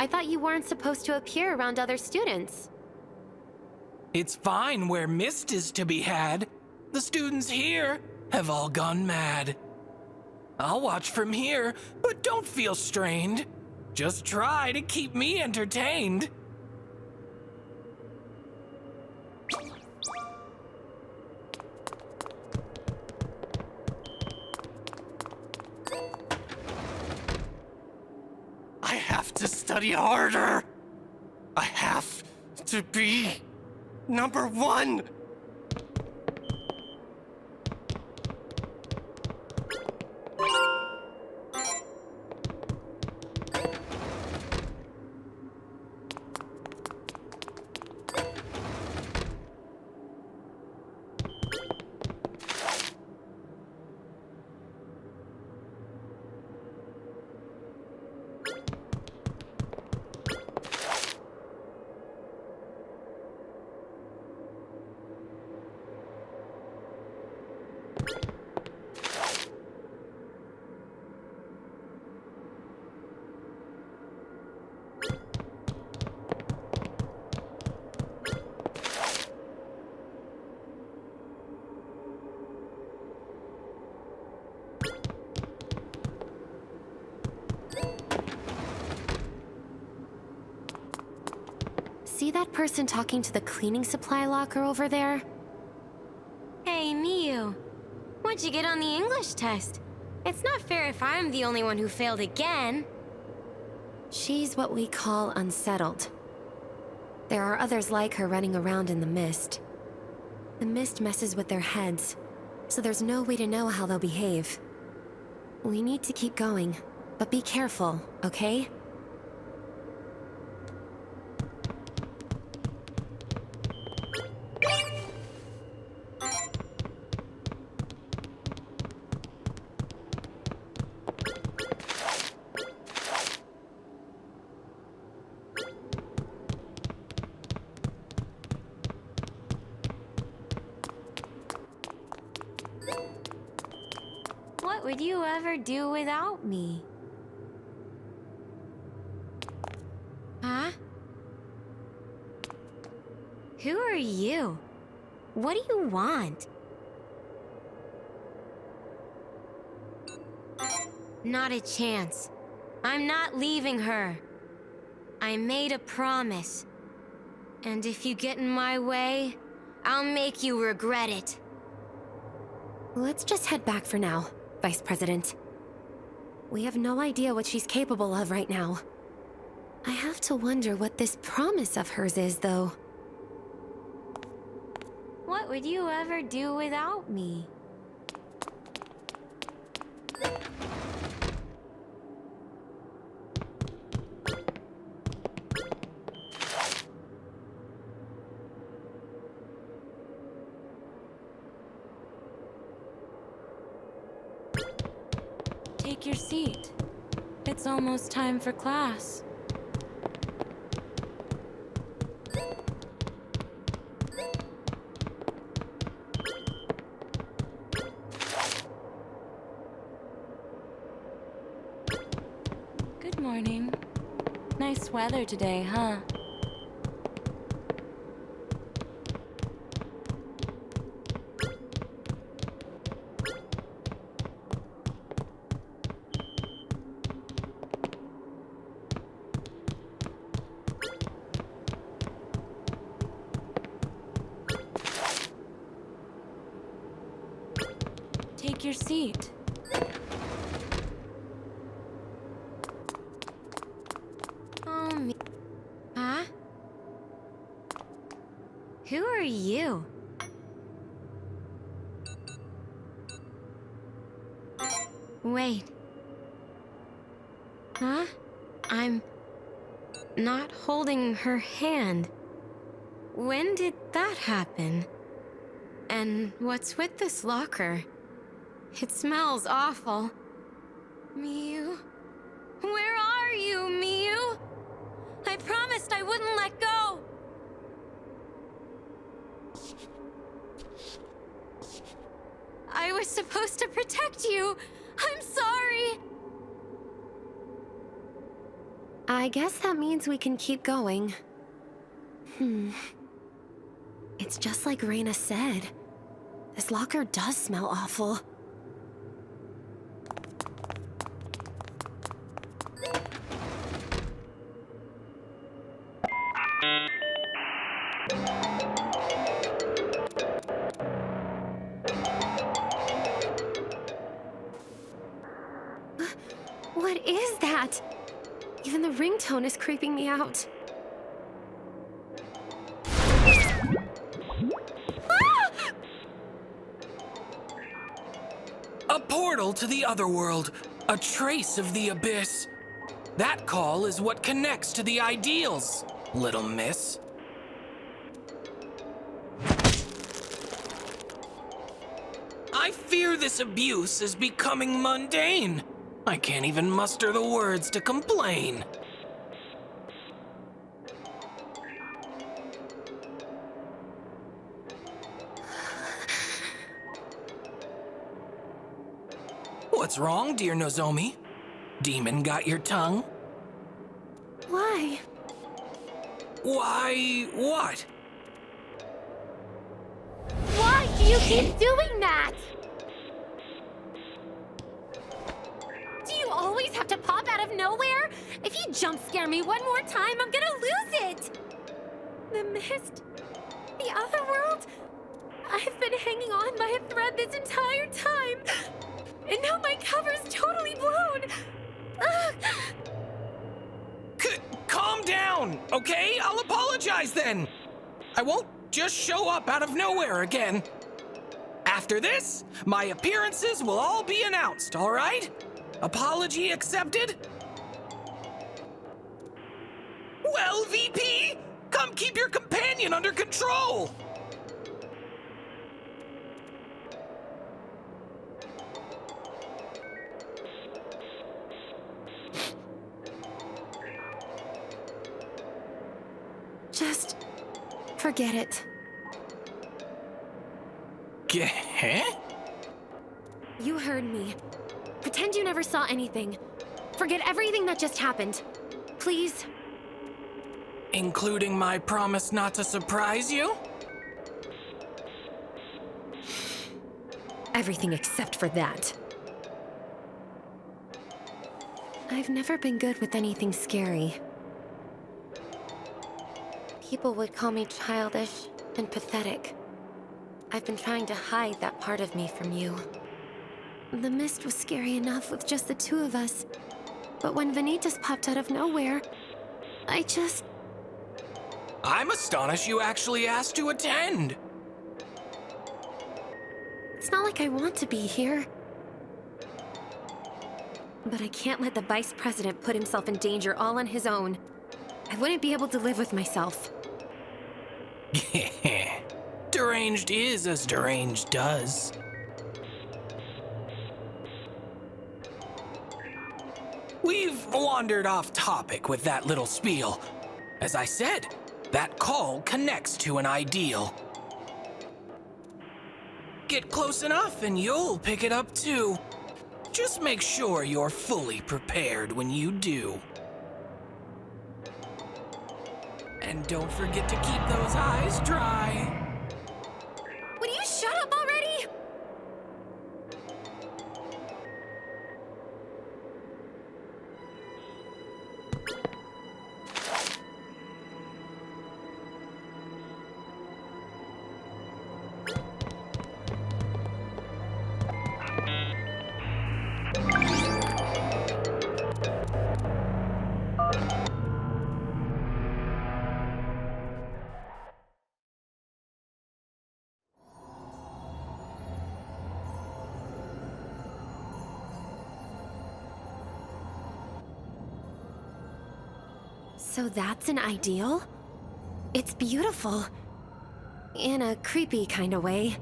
I thought you weren't supposed to appear around other students. It's fine where mist is to be had. The students here have all gone mad. I'll watch from here, but don't feel strained. Just try to keep me entertained. I have to study harder. I have to be #1. See that person talking to the cleaning supply locker over there? Hey, Miu. What'd you get on the English test? It's not fair if I'm the only one who failed again. She's what we call unsettled. There are others like her running around in the mist. The mist messes with their heads, so there's no way to know how they'll behave. We need to keep going, but be careful, okay? What would you ever do without me? Huh? Who are you? What do you want? Not a chance. I'm not leaving her. I made a promise. And if you get in my way, I'll make you regret it. Let's just head back for now, Vice President. We have no idea what she's capable of right now. I have to wonder what this promise of hers is, though. What would you ever do without me? Take your seat. It's almost time for class. Good morning. Nice weather today, huh? Take your seat. Oh, me. Huh? Who are you? Wait. Huh? I'm not holding her hand. When did that happen? And what's with this locker? It smells awful. Miu? Where are you, Miu? I promised I wouldn't let go. I was supposed to protect you. I'm sorry. I guess that means we can keep going. It's just like Reina said. This locker does smell awful. What is that? Even the ringtone is creeping me out. A portal to the otherworld, a trace of the abyss. That call is what connects to the ideals, little miss. I fear this abuse is becoming mundane. I can't even muster the words to complain. What's wrong, dear Nozomi? Demon got your tongue? Why? Why, what? Why do you keep doing that? Do you always have to pop out of nowhere? If you jump scare me one more time, I'm gonna lose it! The mist, the other world, I've been hanging on by a thread this entire time. And now my cover's totally blown. Calm down, okay? I'll apologize then. I won't just show up out of nowhere again. After this, my appearances will all be announced, all right? Apology accepted? Well, VP, come keep your companion under control. Just forget it. Huh? You heard me. Pretend you never saw anything. Forget everything that just happened. Please. Including my promise not to surprise you? Everything except for that. I've never been good with anything scary. People would call me childish and pathetic. I've been trying to hide that part of me from you. The mist was scary enough with just the two of us. But when Vanitas popped out of nowhere, I'm astonished you actually asked to attend. It's not like I want to be here. But I can't let the vice president put himself in danger all on his own. I wouldn't be able to live with myself. Deranged is as deranged does. We've wandered off topic with that little spiel. As I said, that call connects to an ideal. Get close enough and you'll pick it up too. Just make sure you're fully prepared when you do. And don't forget to keep those eyes dry. Would you shut up already? So that's an ideal? It's beautiful. In a creepy kind of way.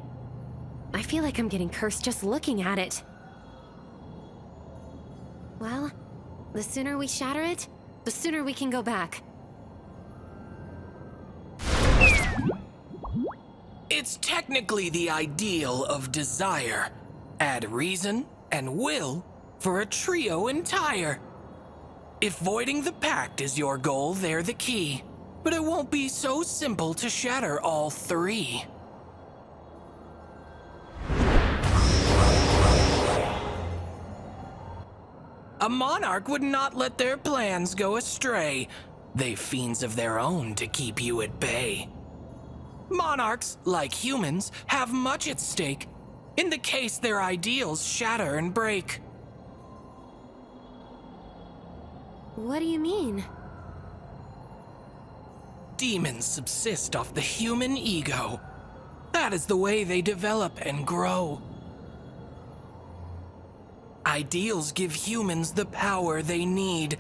I feel like I'm getting cursed just looking at it. Well, the sooner we shatter it, the sooner we can go back. It's technically the ideal of desire. Add reason and will for a trio entire. If voiding the pact is your goal, they're the key. But it won't be so simple to shatter all three. A monarch would not let their plans go astray. They've fiends of their own to keep you at bay. Monarchs, like humans, have much at stake, in the case their ideals shatter and break. What do you mean? Demons subsist off the human ego. That is the way they develop and grow. Ideals give humans the power they need,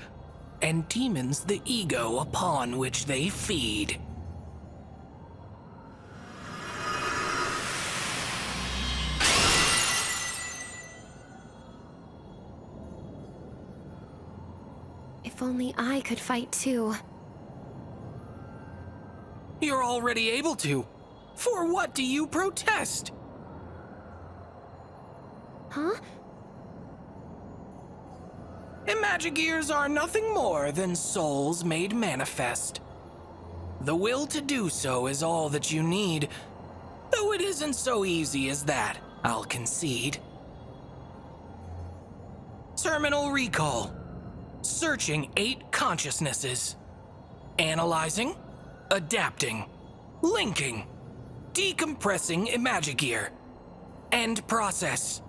and demons the ego upon which they feed. If only I could fight too. You're already able to. For what do you protest? Huh? Imagigears are nothing more than souls made manifest. The will to do so is all that you need, though it isn't so easy as that, I'll concede. Terminal recall. Searching 8 consciousnesses. Analyzing, adapting, linking, decompressing Imagigear. End process.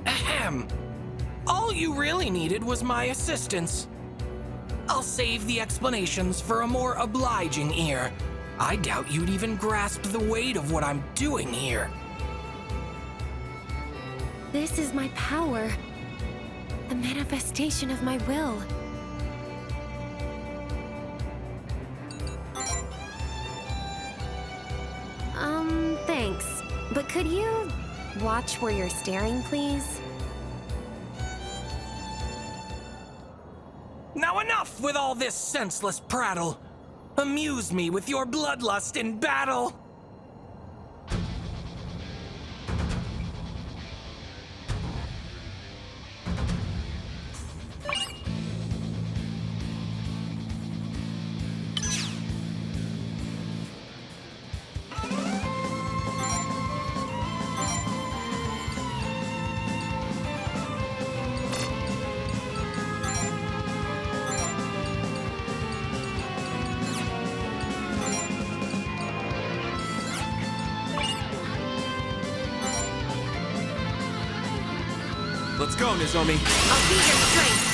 Ahem. All you really needed was my assistance. I'll save the explanations for a more obliging ear. I doubt you'd even grasp the weight of what I'm doing here. This is my power. The manifestation of my will. Thanks. But could you watch where you're staring, please? Now enough with all this senseless prattle. Amuse me with your bloodlust in battle. Let's go, Nozomi. I'll be your strength.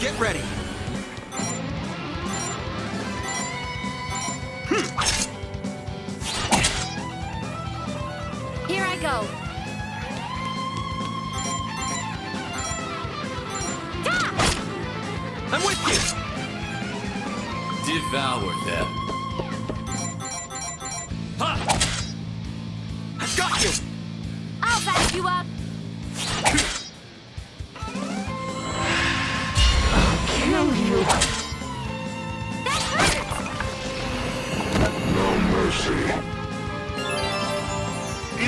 Get ready. Here I go. I'm with you. Devour them. Ha! I've got you. I'll back you up. Kill you. That hurt! No mercy.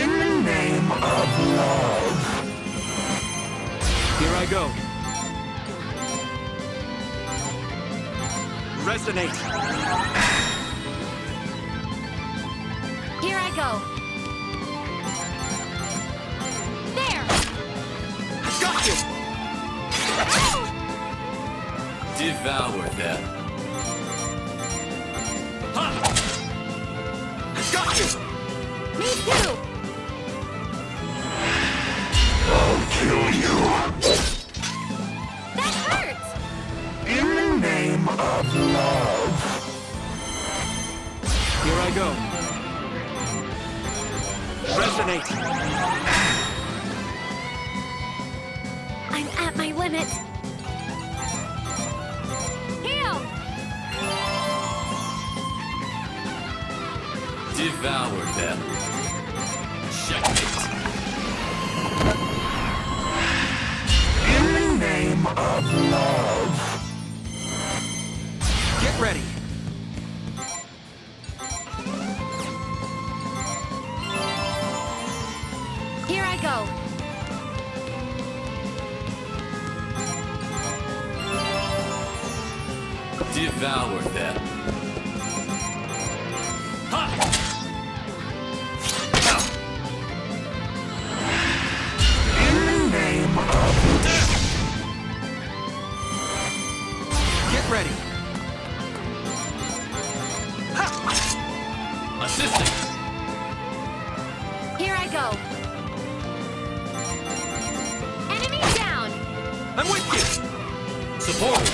In the name of love. Here I go. Resonate. Here I go. There! I've got you. Devour them. Ha! I've got you. Me too! I'll kill you. That hurt! resonate. I'm at my limit. Heal! Devour them. Checkmate. In the name of love. Get ready. Here I go. Devour them. Ha! In the name of Get ready. Assisting. Here I go. Enemy down. I'm with you. Support.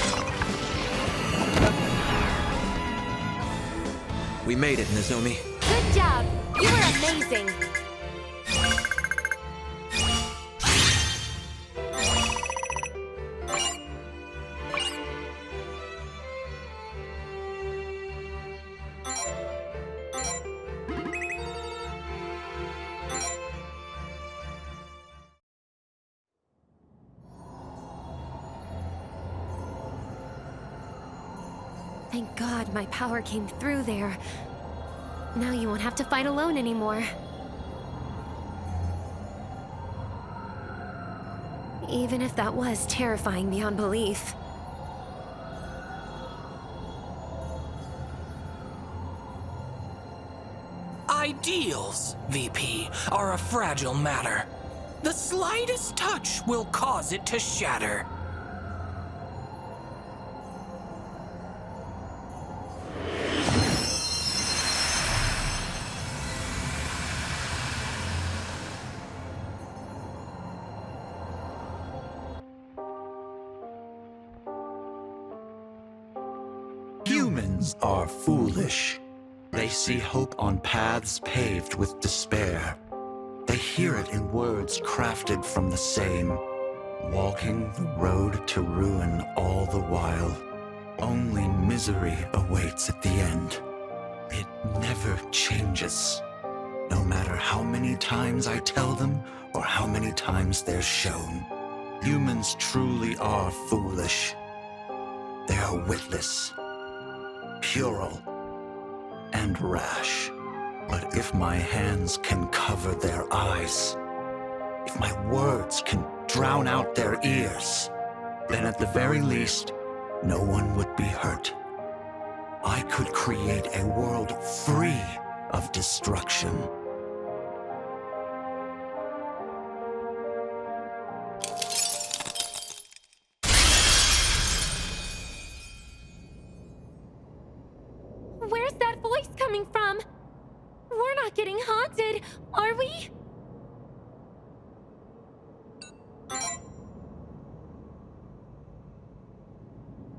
We made it, Nozomi. Good job. You were amazing. Thank God my power came through there. Now you won't have to fight alone anymore. Even if that was terrifying beyond belief. Ideals, VP, are a fragile matter. The slightest touch will cause it to shatter. Humans are foolish. They see hope on paths paved with despair. They hear it in words crafted from the same, walking the road to ruin all the while. Only misery awaits at the end. It never changes, no matter how many times I tell them or how many times they're shown. Humans truly are foolish. They are witless, puerile, and rash. But if my hands can cover their eyes, if my words can drown out their ears, then at the very least, no one would be hurt. I could create a world free of destruction. Where's that voice coming from? We're not getting haunted, are we?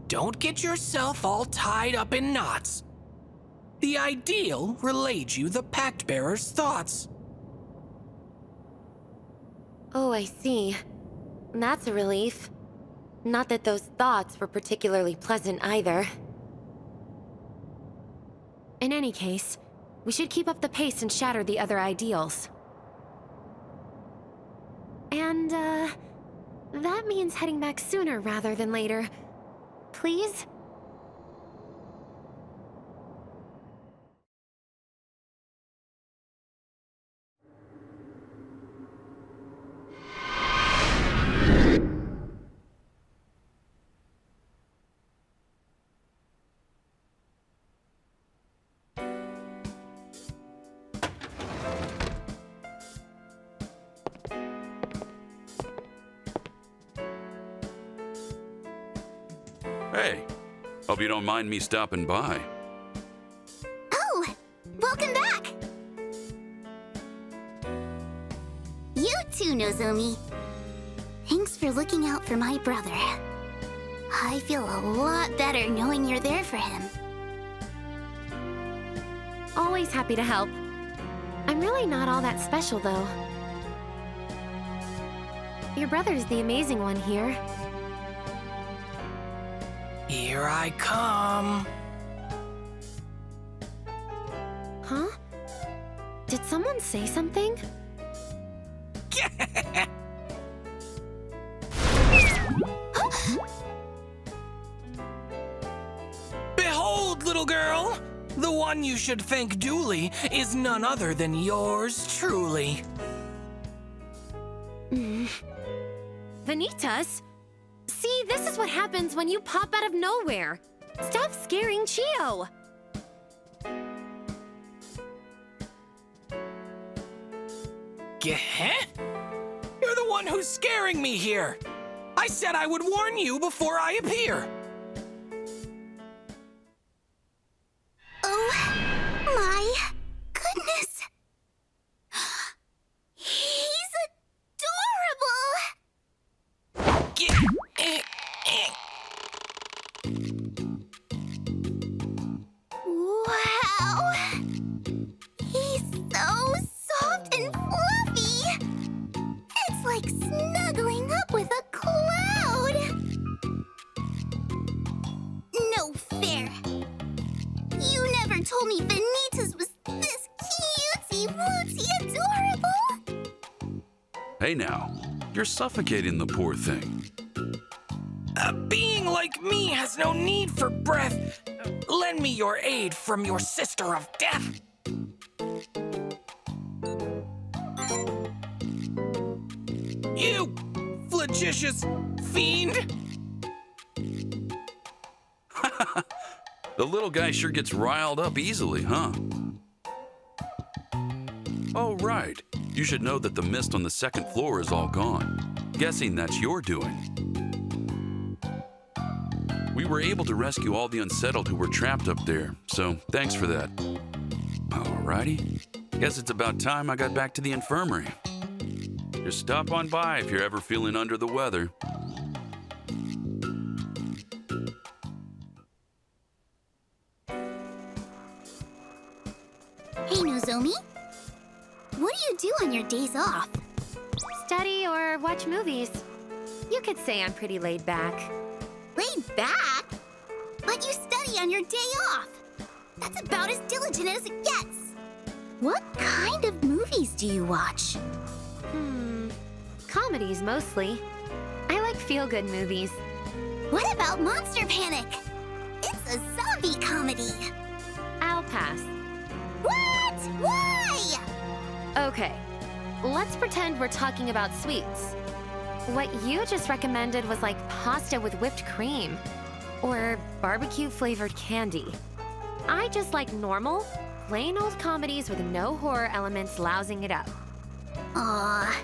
Don't get yourself all tied up in knots. The ideal relayed you the Pact Bearer's thoughts. Oh, I see. That's a relief. Not that those thoughts were particularly pleasant either. In any case, we should keep up the pace and shatter the other ideals. And, that means heading back sooner rather than later. Please? Hey, hope you don't mind me stopping by. Oh, welcome back! You too, Nozomi. Thanks for looking out for my brother. I feel a lot better knowing you're there for him. Always happy to help. I'm I'm really not all that special, though. Your brother's the amazing one here. Here I come. Huh? Did someone say something? Behold, little girl! The one you should thank duly is none other than yours truly. Vanitas? See, this is what happens when you pop out of nowhere. Stop scaring Chio. Geh? You're the one who's scaring me here. I said I would warn you before I appear. Oh my goodness. He's adorable. Wow. He's so soft and fluffy. It's like snuggling up with a cloud. No fair. You never told me Vanitas was this cutesy-wootsy adorable. Hey now, you're suffocating the poor thing. A being like me has no need for breath. Lend me your aid from your sister of death. You flagitious fiend! The little guy sure gets riled up easily, huh? Oh, right. You should know that the mist on the second floor is all gone. Guessing that's your doing. We were able to rescue all the unsettled who were trapped up there, so thanks for that. Alrighty. Guess it's about time I got back to the infirmary. Just stop on by if you're ever feeling under the weather. Hey, Nozomi. What do you do on your days off? Study or watch movies. You could say I'm pretty laid back. Laid back? But you study on your day off. That's about as diligent as it gets. What kind of movies do you watch? Comedies mostly. I like feel-good movies. What about Monster Panic? It's a zombie comedy. I'll pass. What? Why? Okay, let's pretend we're talking about sweets. What you just recommended was like pasta with whipped cream. Or barbecue-flavored candy. I just like normal, plain old comedies with no horror elements lousing it up. Aw,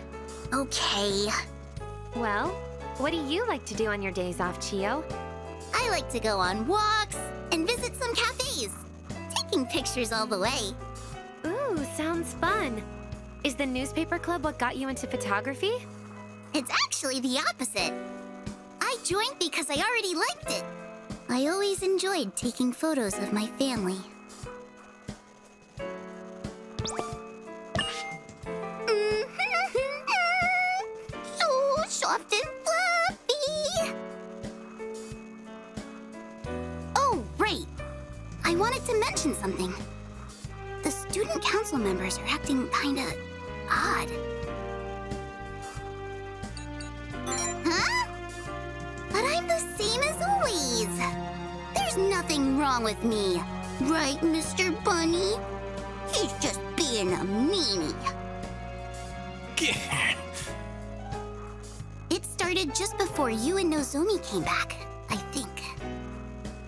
okay. Well, what do you like to do on your days off, Chio? I like to go on walks and visit some cafes. Taking pictures all the way. Ooh, sounds fun. Is the newspaper club what got you into photography? It's actually the opposite. I joined because I already liked it. I always enjoyed taking photos of my family. So soft and fluffy. Oh, right. I wanted to mention something. The student council members are acting kinda odd. Huh? But I'm the same as always. There's nothing wrong with me. Right, Mr. Bunny? He's just being a meanie. It started just before you and Nozomi came back, I think.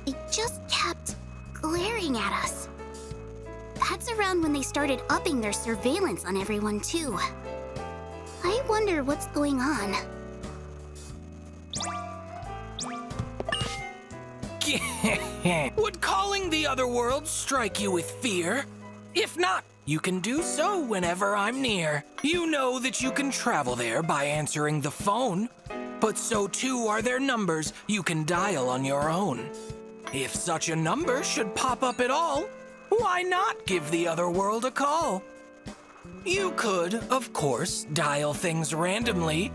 They just kept glaring at us. That's around when they started upping their surveillance on everyone, too. I wonder what's going on. Would calling the other world strike you with fear? If not, you can do so whenever I'm near. You know that you can travel there by answering the phone, but so too are there numbers you can dial on your own. If such a number should pop up at all, why not give the other world a call? You could, of course, dial things randomly,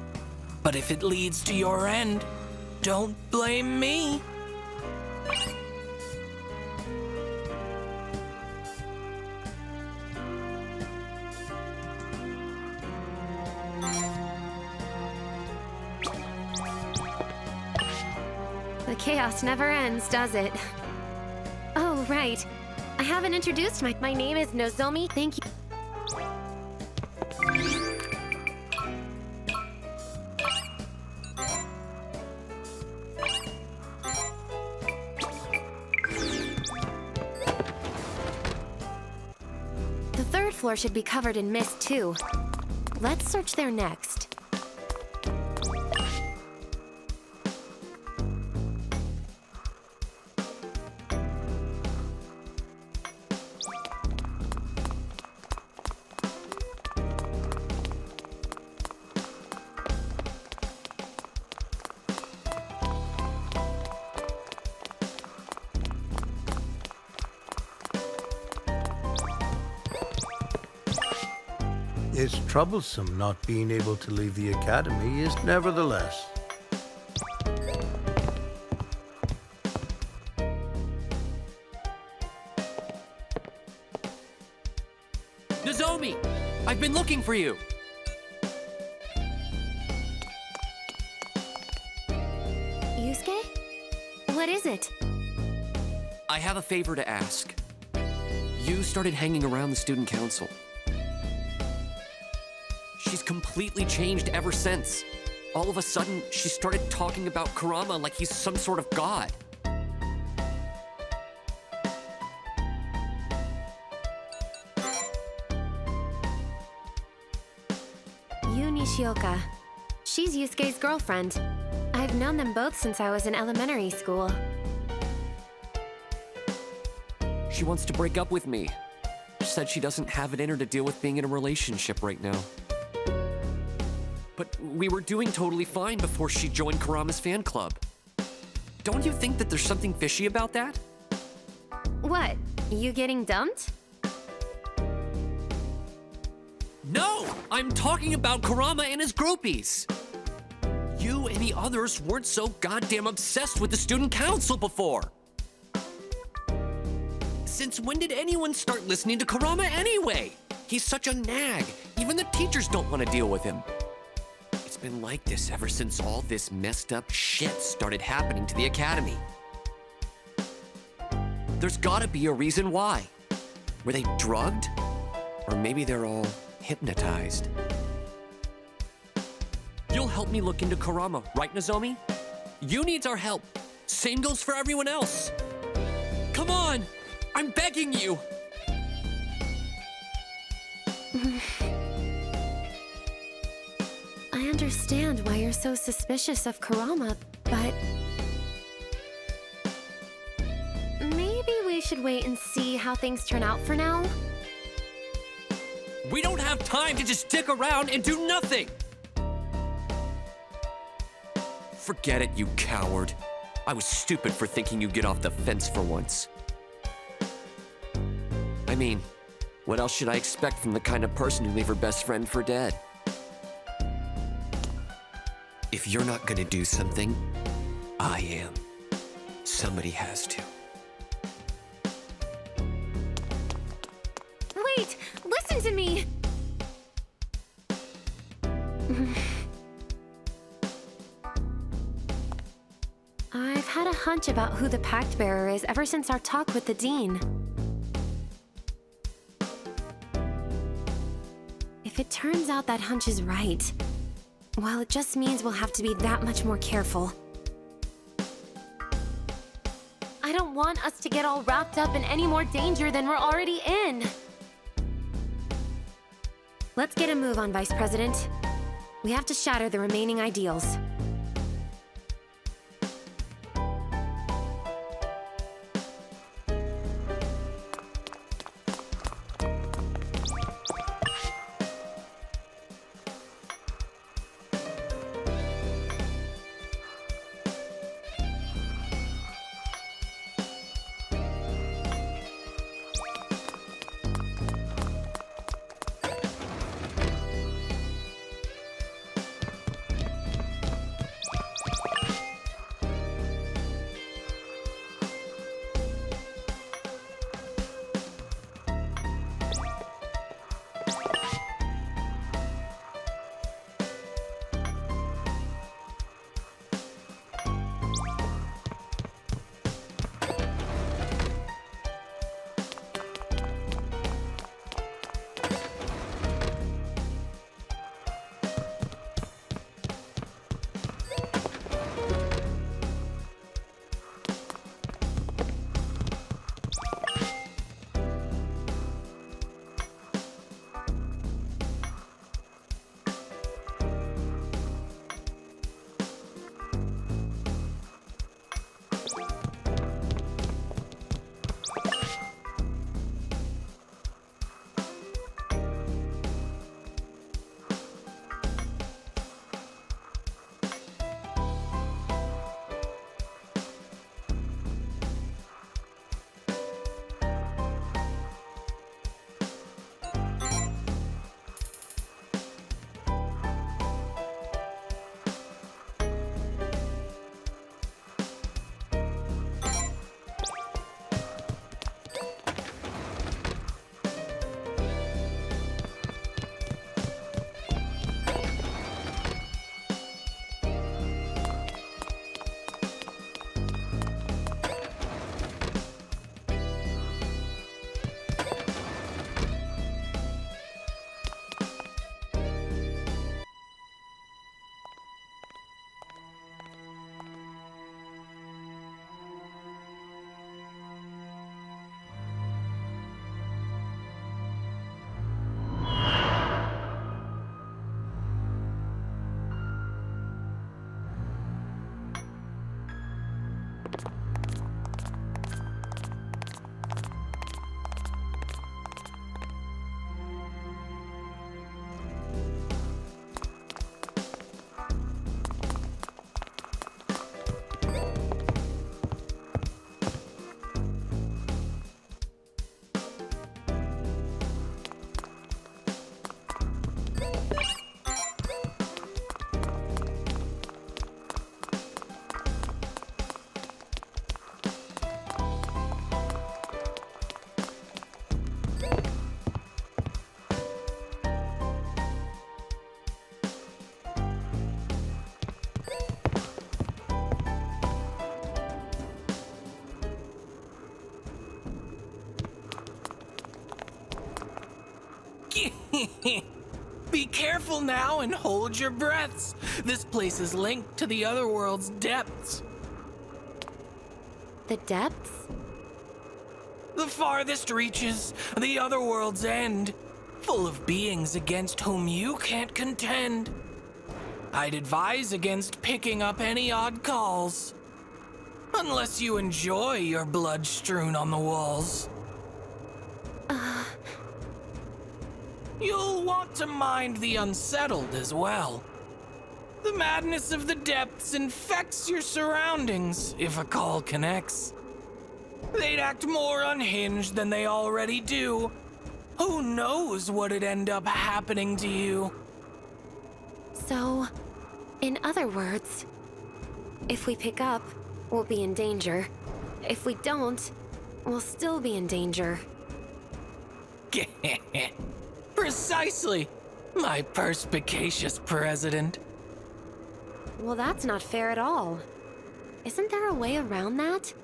but if it leads to your end, don't blame me. The chaos never ends, does it? Oh, right. I haven't introduced my name is Nozomi. Thank you. The third floor should be covered in mist, too. Let's search there next. It's troublesome not being able to leave the academy, is nevertheless. Nozomi! I've been looking for you! Yusuke? What is it? I have a favor to ask. You started hanging around the student council. She's completely changed ever since. All of a sudden, she started talking about Kurama like he's some sort of god. Yu Nishioka. She's Yusuke's girlfriend. I've known them both since I was in elementary school. She wants to break up with me. She said she doesn't have it in her to deal with being in a relationship right now. But we were doing totally fine before she joined Kurama's fan club. Don't you think that there's something fishy about that? What? You getting dumped? No! I'm talking about Kurama and his groupies! You and the others weren't so goddamn obsessed with the student council before! Since when did anyone start listening to Kurama anyway? He's such a nag. Even the teachers don't want to deal with him. It's been like this ever since all this messed up shit started happening to the academy. There's gotta be a reason why. Were they drugged? Or maybe they're all hypnotized. You'll help me look into Kurama, right, Nozomi? You needs our help. Same goes for everyone else. Come on! I'm begging you! I understand why you're so suspicious of Kurama, but... maybe we should wait and see how things turn out for now? We don't have time to just stick around and do nothing! Forget it, you coward. I was stupid for thinking you'd get off the fence for once. I mean, what else should I expect from the kind of person who leave her best friend for dead? If you're not gonna do something, I am. Somebody has to. Wait! Listen to me! I've had a hunch about who the Pact Bearer is ever since our talk with the Dean. If it turns out that hunch is right, well, it just means we'll have to be that much more careful. I don't want us to get all wrapped up in any more danger than we're already in. Let's get a move on, Vice President. We have to shatter the remaining ideals. Be careful now and hold your breaths. This place is linked to the other world's depths. The depths? The farthest reaches, the other world's end, full of beings against whom you can't contend. I'd advise against picking up any odd calls, unless you enjoy your blood strewn on the walls. You'll want to mind the unsettled as well. The madness of the depths infects your surroundings if a call connects. They'd act more unhinged than they already do. Who knows what'd end up happening to you? So, in other words, if we pick up, we'll be in danger. If we don't, we'll still be in danger. Precisely, my perspicacious president. Well, that's not fair at all. Isn't there a way around that?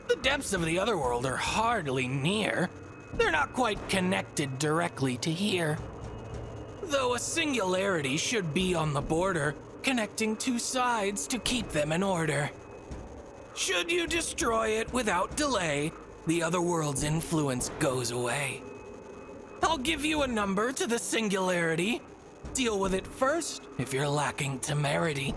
The depths of the other world are hardly near. They're not quite connected directly to here. Though a singularity should be on the border, connecting two sides to keep them in order. Should you destroy it without delay, the other world's influence goes away. I'll give you a number to the singularity. Deal with it first if you're lacking temerity.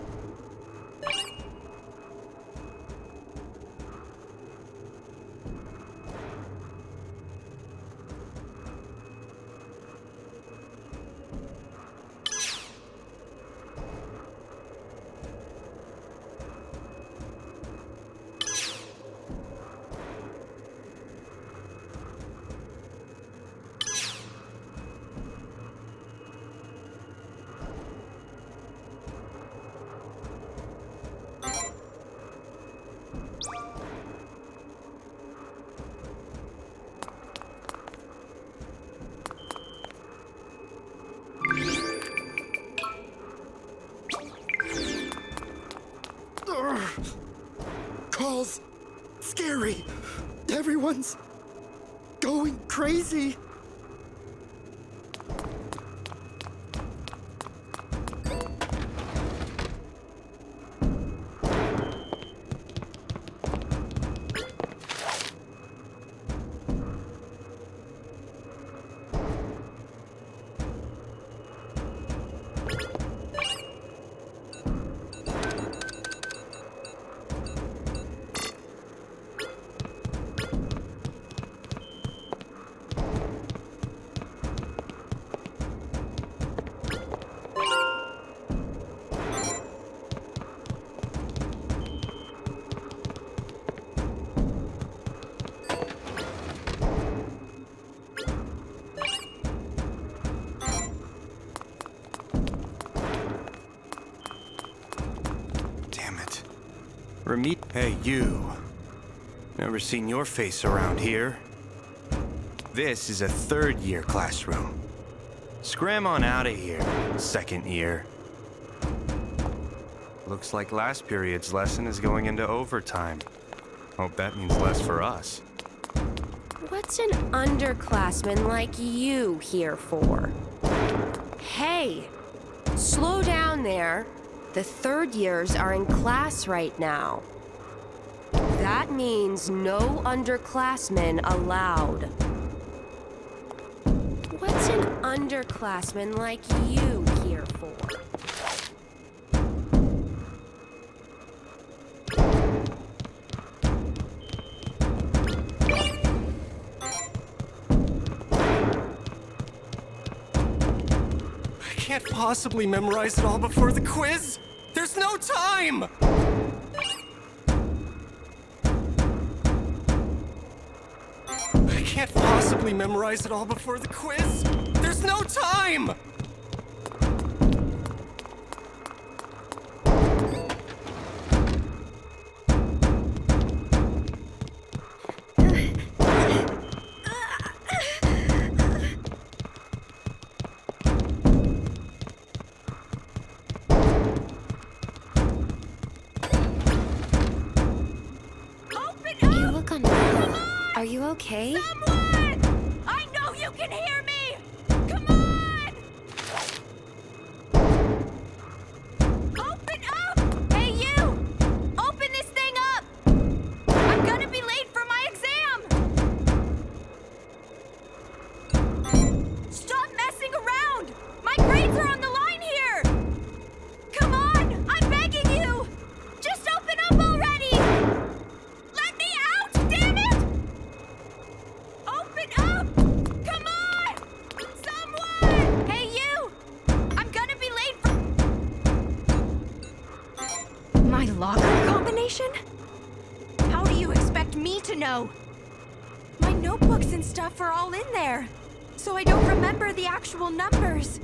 Calls. Scary. Everyone's going crazy. Hey, you. Never seen your face around here. This is a third-year classroom. Scram on out of here, second year. Looks like last period's lesson is going into overtime. Hope that means less for us. What's an underclassman like you here for? Hey, slow down there. The third years are in class right now. That means no underclassmen allowed. What's an underclassman like you here for? I can't possibly memorize it all before the quiz. There's no time! I can't possibly memorize it all before the quiz. There's no time! You look unwell. Are you okay? Someone! I know you can hear me! Come on! combination? How do you expect me to know? My notebooks and stuff are all in there, so I don't remember the actual numbers.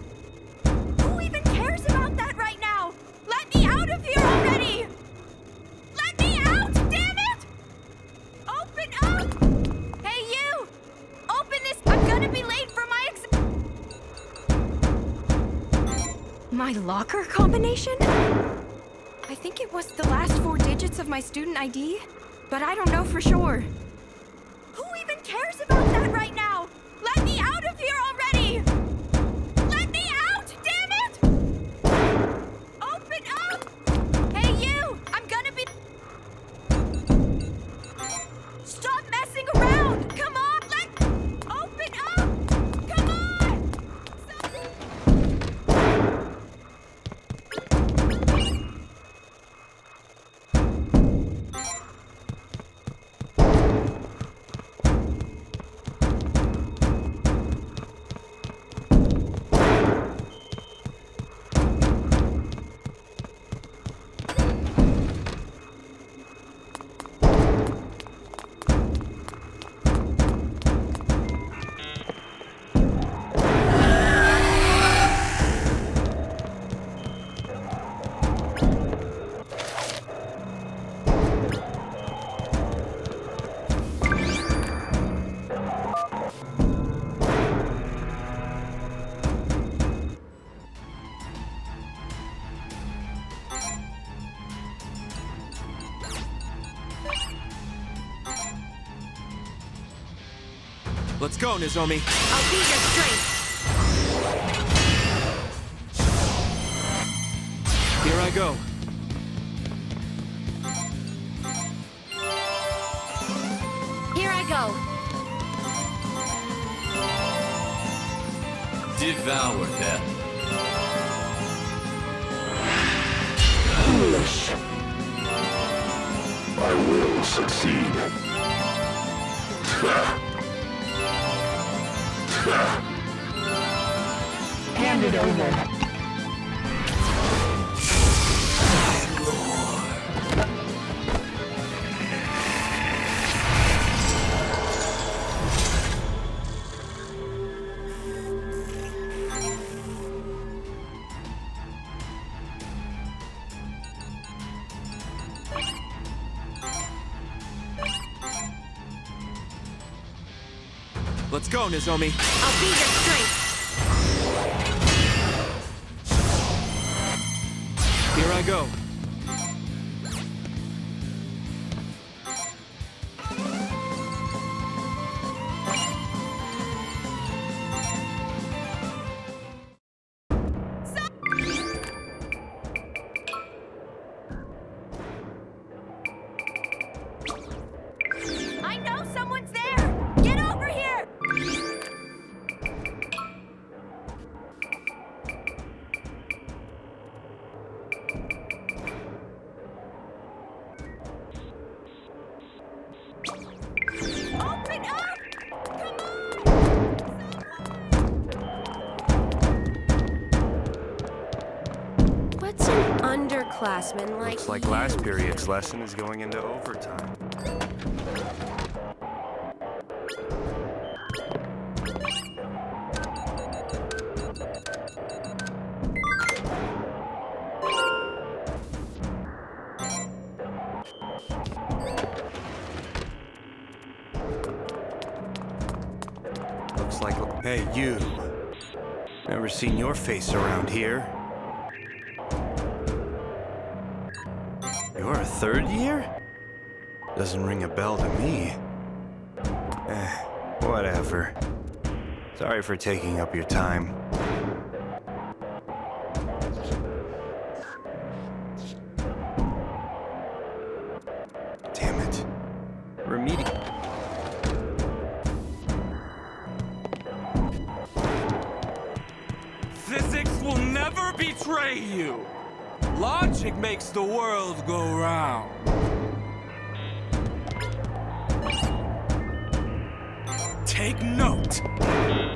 Who even cares about that right now? Let me out of here already! Let me out, damn it! Open up! Hey, you! Open this! I'm gonna be late for my My locker combination? I think it was the last 4 digits of my student ID, but I don't know for sure. Who even cares about that right now? Let me out of here already! Let me out, damn it! Open up! Hey, you! I'm gonna be... Stop messing around! Come on! Open up! Come on! Let's go, Nozomi. I'll be your strength. Here I go. Here I go. Devour them. Foolish. I will succeed. Hand it over. Let's go, Nozomi. I'll be your strength. Here I go. I know someone's there! Get over here! Open up! Come on! What's an underclassman like Looks like you? last period's lesson is going into overtime. Looks like... Hey, you. Never seen your face around here. You're a third year? Doesn't ring a bell to me. Whatever. Sorry for taking up your time. Damn it. Remedial. Physics will never betray you. Logic makes the world go round. Take note.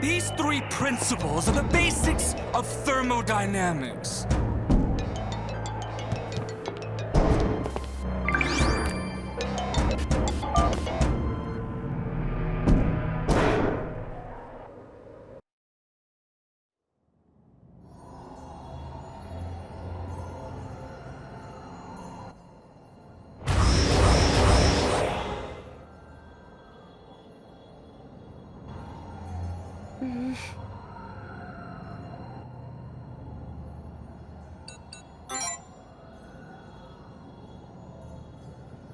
These 3 principles are the basics of thermodynamics.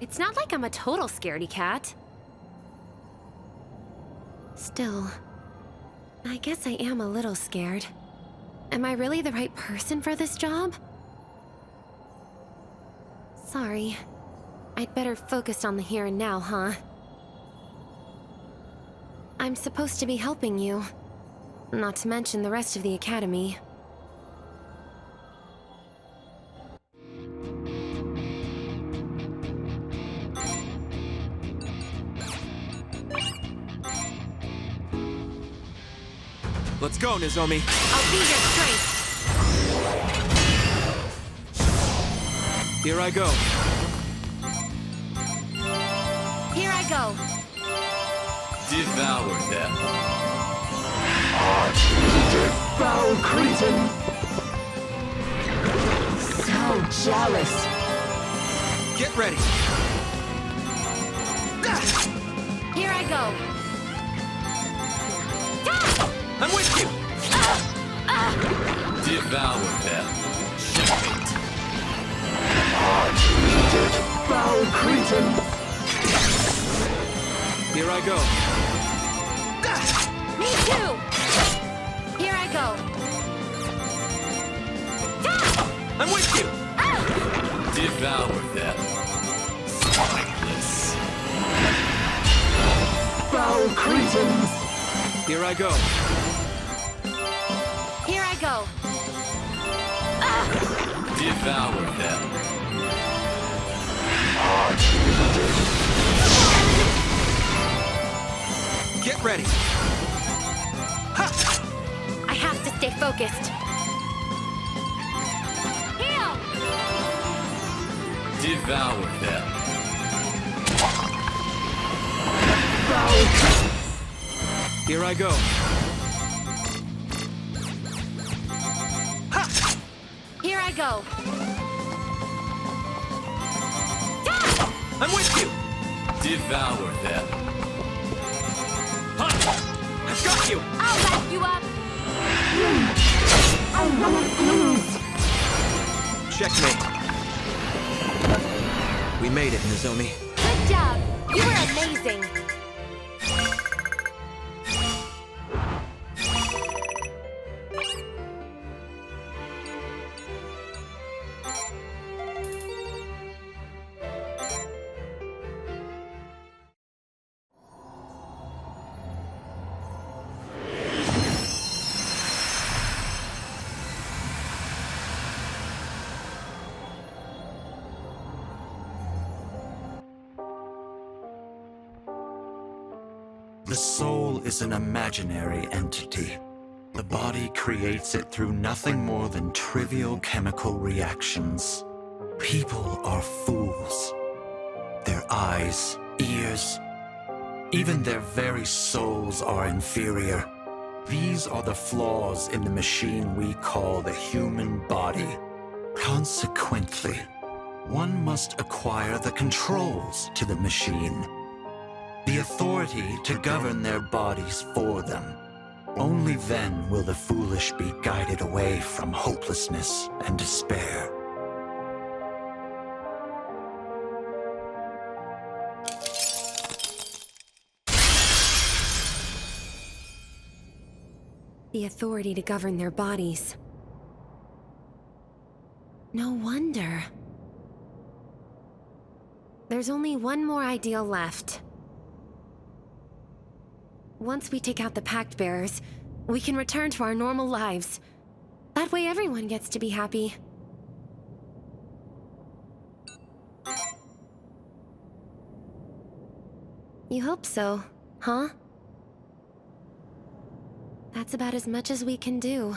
It's not like I'm a total scaredy cat. Still, I guess I am a little scared. Am I really the right person for this job? Sorry. I'd better focus on the here and now, huh? I'm supposed to be helping you. Not to mention the rest of the Academy. Let's go, Nozomi. I'll be your strength. Here I go. Here I go. Devour them. Foul Cretan! So jealous. Get ready. Here I go. I'm with you. Devour them. Checkmate. Foul Cretan! Here I go. Me too. Here I go. I'm with you. Devour them. Spineless. Foul Cretans! Here I go. Here I go. Devour them. Get ready. I have to stay focused. Heal! Devour them. Here I go. Here I go. I'm with you. Devour them. I've got you. I'll back you up. I won't lose. Checkmate. We made it, Nozomi. Good job. You were amazing. The soul is an imaginary entity. The body creates it through nothing more than trivial chemical reactions. People are fools. Their eyes, ears, even their very souls are inferior. These are the flaws in the machine we call the human body. Consequently, one must acquire the controls to the machine, the authority to govern their bodies for them. Only then will the foolish be guided away from hopelessness and despair. The authority to govern their bodies. No wonder. There's only one more ideal left. Once we take out the Pact Bearers, we can return to our normal lives. That way everyone gets to be happy. You hope so, huh? That's about as much as we can do.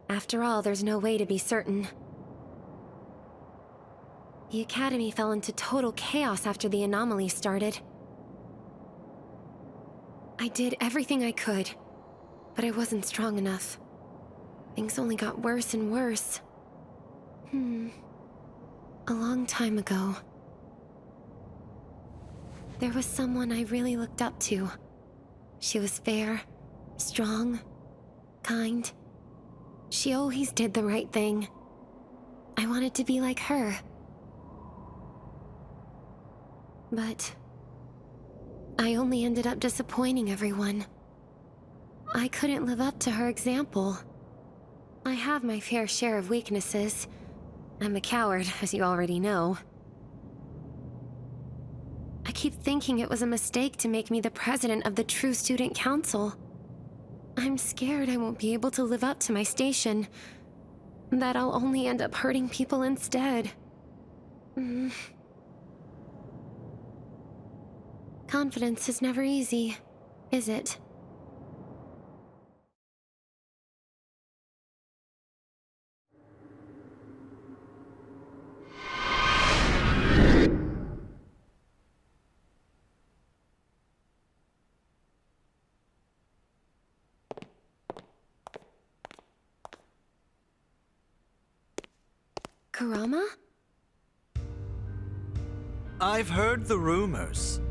After all, there's no way to be certain. The Academy fell into total chaos after the anomaly started. I did everything I could, but I wasn't strong enough. Things only got worse and worse. A long time ago, there was someone I really looked up to. She was fair, strong, kind. She always did the right thing. I wanted to be like her. But I only ended up disappointing everyone. I couldn't live up to her example. I have my fair share of weaknesses. I'm a coward, as you already know. I keep thinking it was a mistake to make me the president of the True Student Council. I'm scared I won't be able to live up to my station. That I'll only end up hurting people instead. Confidence is never easy, is it? Kurama? I've heard the rumors.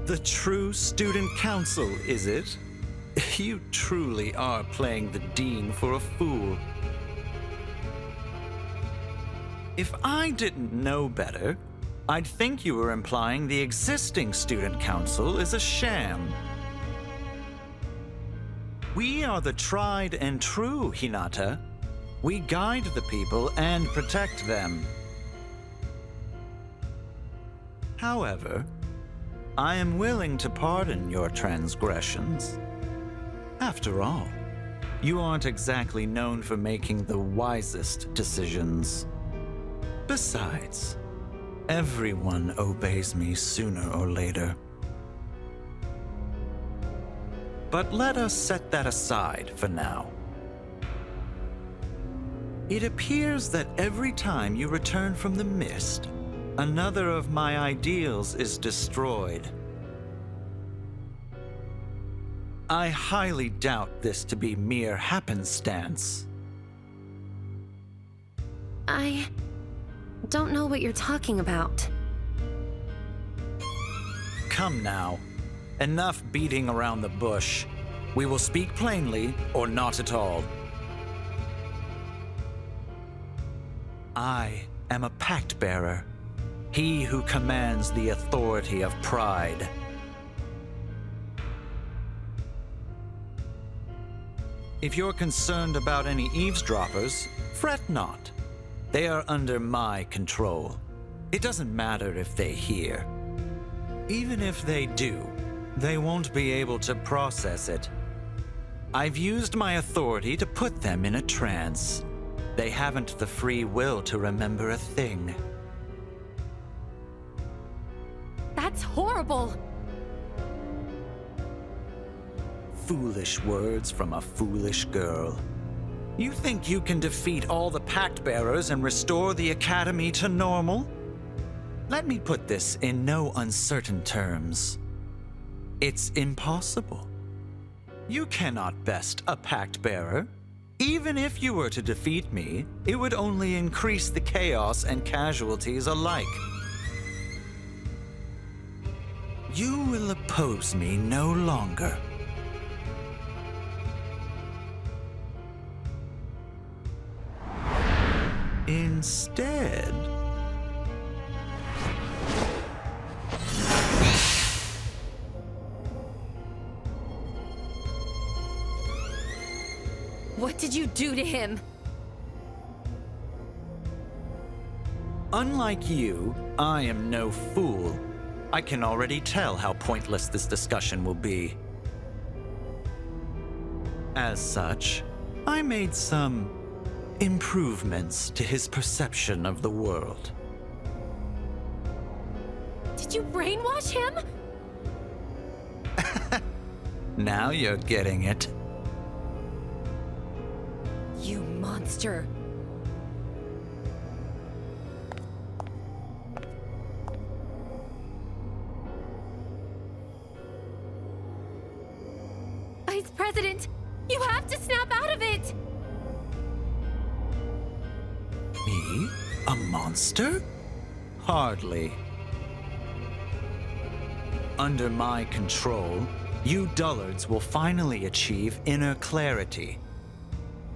The True Student Council, is it? You truly are playing the Dean for a fool. If I didn't know better, I'd think you were implying the existing Student Council is a sham. We are the tried and true, Hinata. We guide the people and protect them. However, I am willing to pardon your transgressions. After all, you aren't exactly known for making the wisest decisions. Besides, everyone obeys me sooner or later. But let us set that aside for now. It appears that every time you return from the mist, another of my ideals is destroyed. I highly doubt this to be mere happenstance. I don't know what you're talking about. Come now. Enough beating around the bush. We will speak plainly or not at all. I am a pact bearer, he who commands the authority of pride. If you're concerned about any eavesdroppers, fret not. They are under my control. It doesn't matter if they hear. Even if they do, they won't be able to process it. I've used my authority to put them in a trance. They haven't the free will to remember a thing. That's horrible! Foolish words from a foolish girl. You think you can defeat all the pact bearers and restore the Academy to normal? Let me put this in no uncertain terms. It's impossible. You cannot best a pact bearer. Even if you were to defeat me, it would only increase the chaos and casualties alike. You will oppose me no longer. Instead, what did you do to him? Unlike you, I am no fool. I can already tell how pointless this discussion will be. As such, I made some improvements to his perception of the world. Did you brainwash him? Now you're getting it. You monster. Vice President, you have to snap out of it! Me? A monster? Hardly. Under my control, you dullards will finally achieve inner clarity.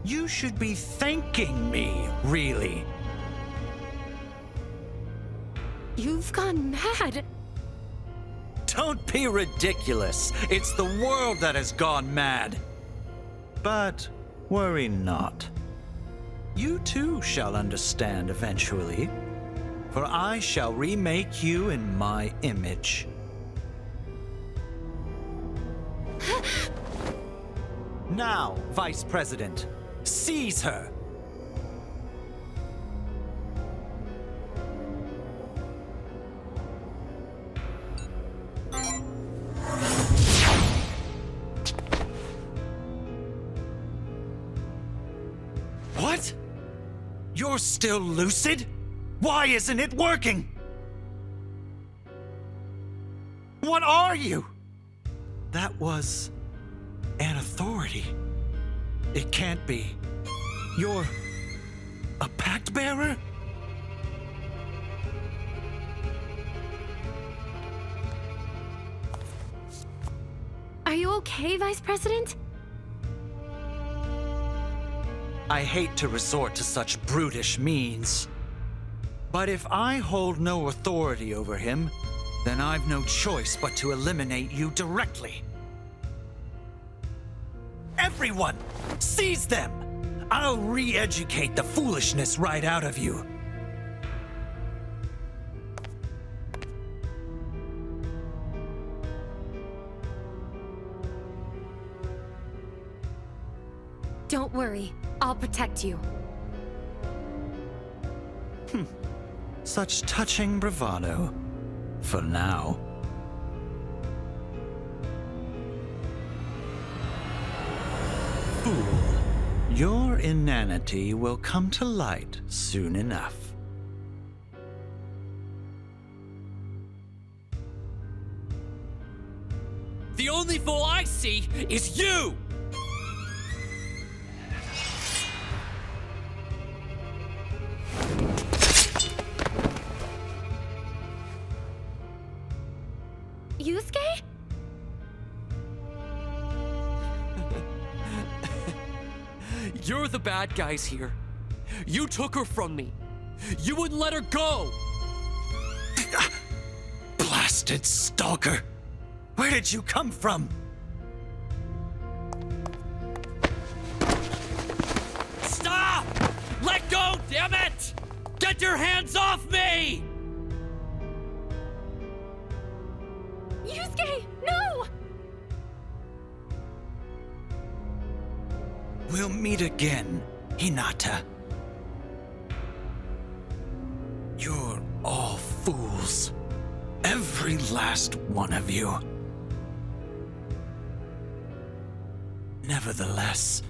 You should be thanking me, really. You've gone mad. Don't be ridiculous. It's the world that has gone mad. But worry not. You too shall understand eventually, for I shall remake you in my image. Now, Vice President, seize her! What? You're still lucid? Why isn't it working? What are you? That was an authority. It can't be. You're a pact bearer? Are you okay, Vice President? I hate to resort to such brutish means. But if I hold no authority over him, then I've no choice but to eliminate you directly. Everyone, seize them! I'll re-educate the foolishness right out of you. Don't worry, I'll protect you. Such touching bravado. For now. Fool. Your inanity will come to light soon enough. The only fool I see is you! Yusuke? You're the bad guys here. You took her from me. You wouldn't let her go! Blasted stalker! Where did you come from? Stop! Let go, damn it! Get your hands off me! Yusuke, no! We'll meet again, Hinata. You're all fools. Every last one of you. Nevertheless,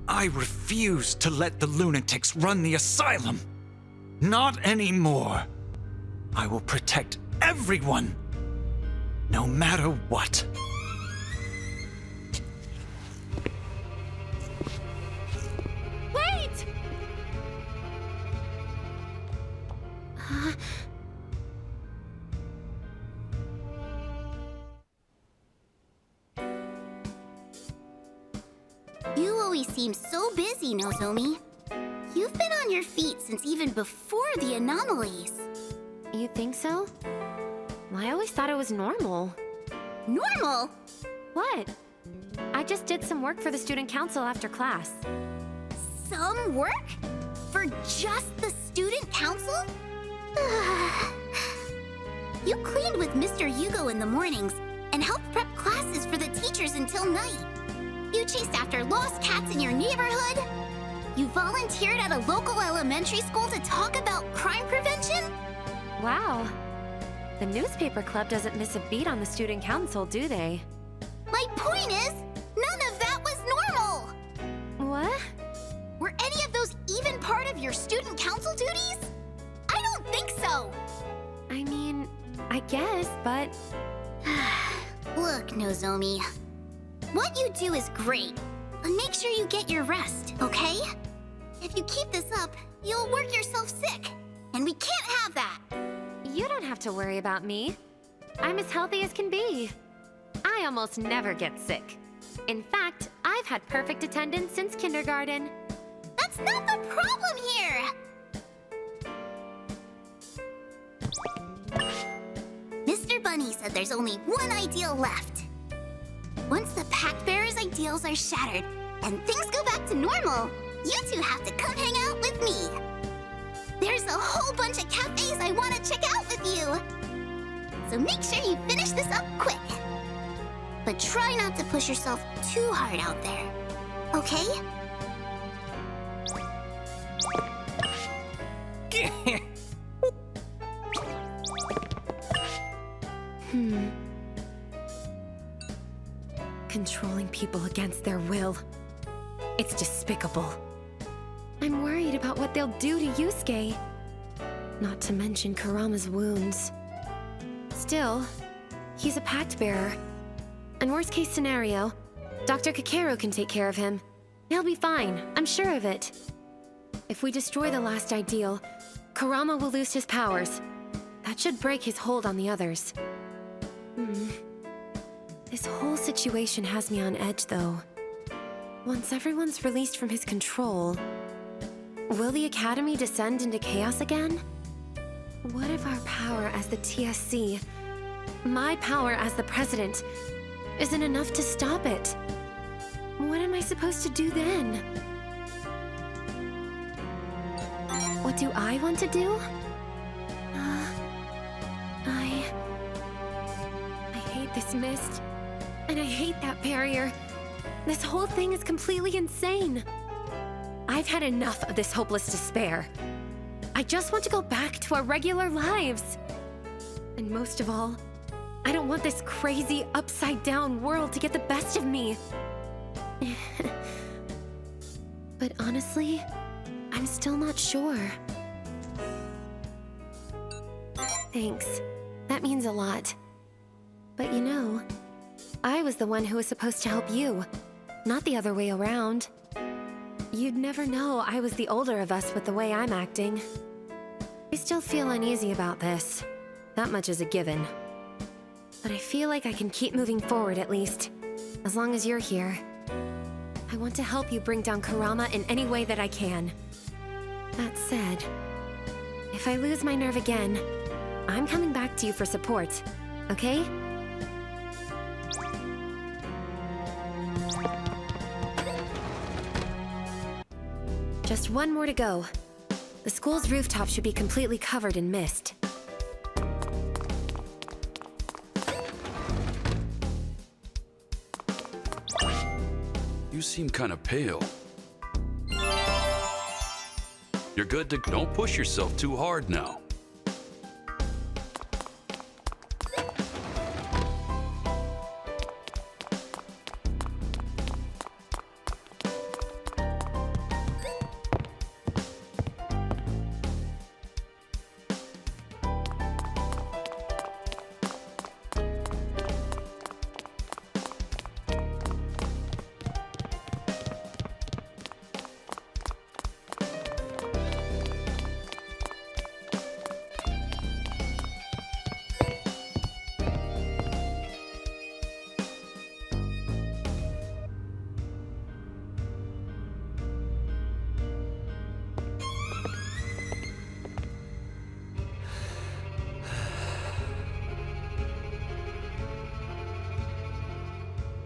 I refuse to let the lunatics run the asylum. Not anymore. I will protect everyone, no matter what. Wait! You always seem so busy, Nozomi. You've been on your feet since even before the anomalies. You think so? I always thought it was normal. Normal? What? I just did some work for the student council after class. Some work? For just the student council? You cleaned with Mr. Yugo in the mornings and helped prep classes for the teachers until night. You chased after lost cats in your neighborhood. You volunteered at a local elementary school to talk about crime prevention. Wow. The newspaper club doesn't miss a beat on the student council, do they? My point is, none of that was normal. What? Were any of those even part of your student council duties? I don't think so. I mean, I guess, but... Look, Nozomi. What you do is great, but make sure you get your rest, okay? If you keep this up, you'll work yourself sick, and we can't have that. You don't have to worry about me. I'm as healthy as can be. I almost never get sick. In fact, I've had perfect attendance since kindergarten. That's not the problem here! said there's only one ideal left. Once the Pact Bearer's ideals are shattered and things go back to normal, you two have to come hang out with me. There's a whole bunch of cafes I want to check out with you. So make sure you finish this up quick. But try not to push yourself too hard out there, okay? Controlling people against their will. It's despicable. I'm worried about what they'll do to Yusuke. Not to mention Kurama's wounds. Still, he's a pact bearer. And worst case scenario, Dr. Kakeru can take care of him. He'll be fine, I'm sure of it. If we destroy the last ideal, Kurama will lose his powers. That should break his hold on the others. This whole situation has me on edge, though. Once everyone's released from his control, will the Academy descend into chaos again? What if our power as the TSC, my power as the president, isn't enough to stop it? What am I supposed to do then? What do I want to do? I hate this mist, and I hate that barrier. This whole thing is completely insane. I've had enough of this hopeless despair. I just want to go back to our regular lives. And most of all, I don't want this crazy, upside-down world to get the best of me. But honestly, I'm still not sure. Thanks. That means a lot. But you know, I was the one who was supposed to help you, not the other way around. You'd never know I was the older of us with the way I'm acting. I still feel uneasy about this. That much is a given. But I feel like I can keep moving forward at least, as long as you're here. I want to help you bring down Kurama in any way that I can. That said, if I lose my nerve again, I'm coming back to you for support, okay? Just one more to go. The school's rooftop should be completely covered in mist. You seem kind of pale. You're good to... Don't push yourself too hard now.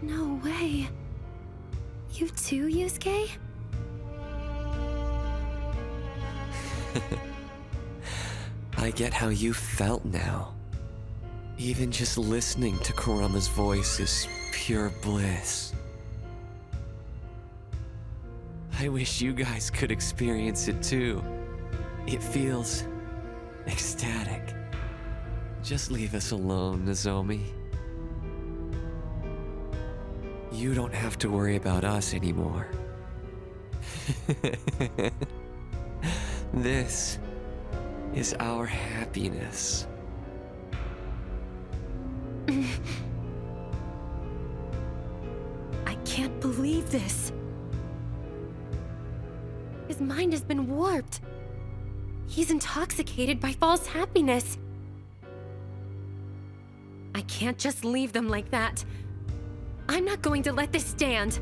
No way. You too, Yusuke? I get how you felt now. Even just listening to Kurama's voice is pure bliss. I wish you guys could experience it too. It feels ecstatic. Just leave us alone, Nozomi. You don't have to worry about us anymore. This is our happiness. I can't believe this. His mind has been warped. He's intoxicated by false happiness. I can't just leave them like that. I'm not going to let this stand.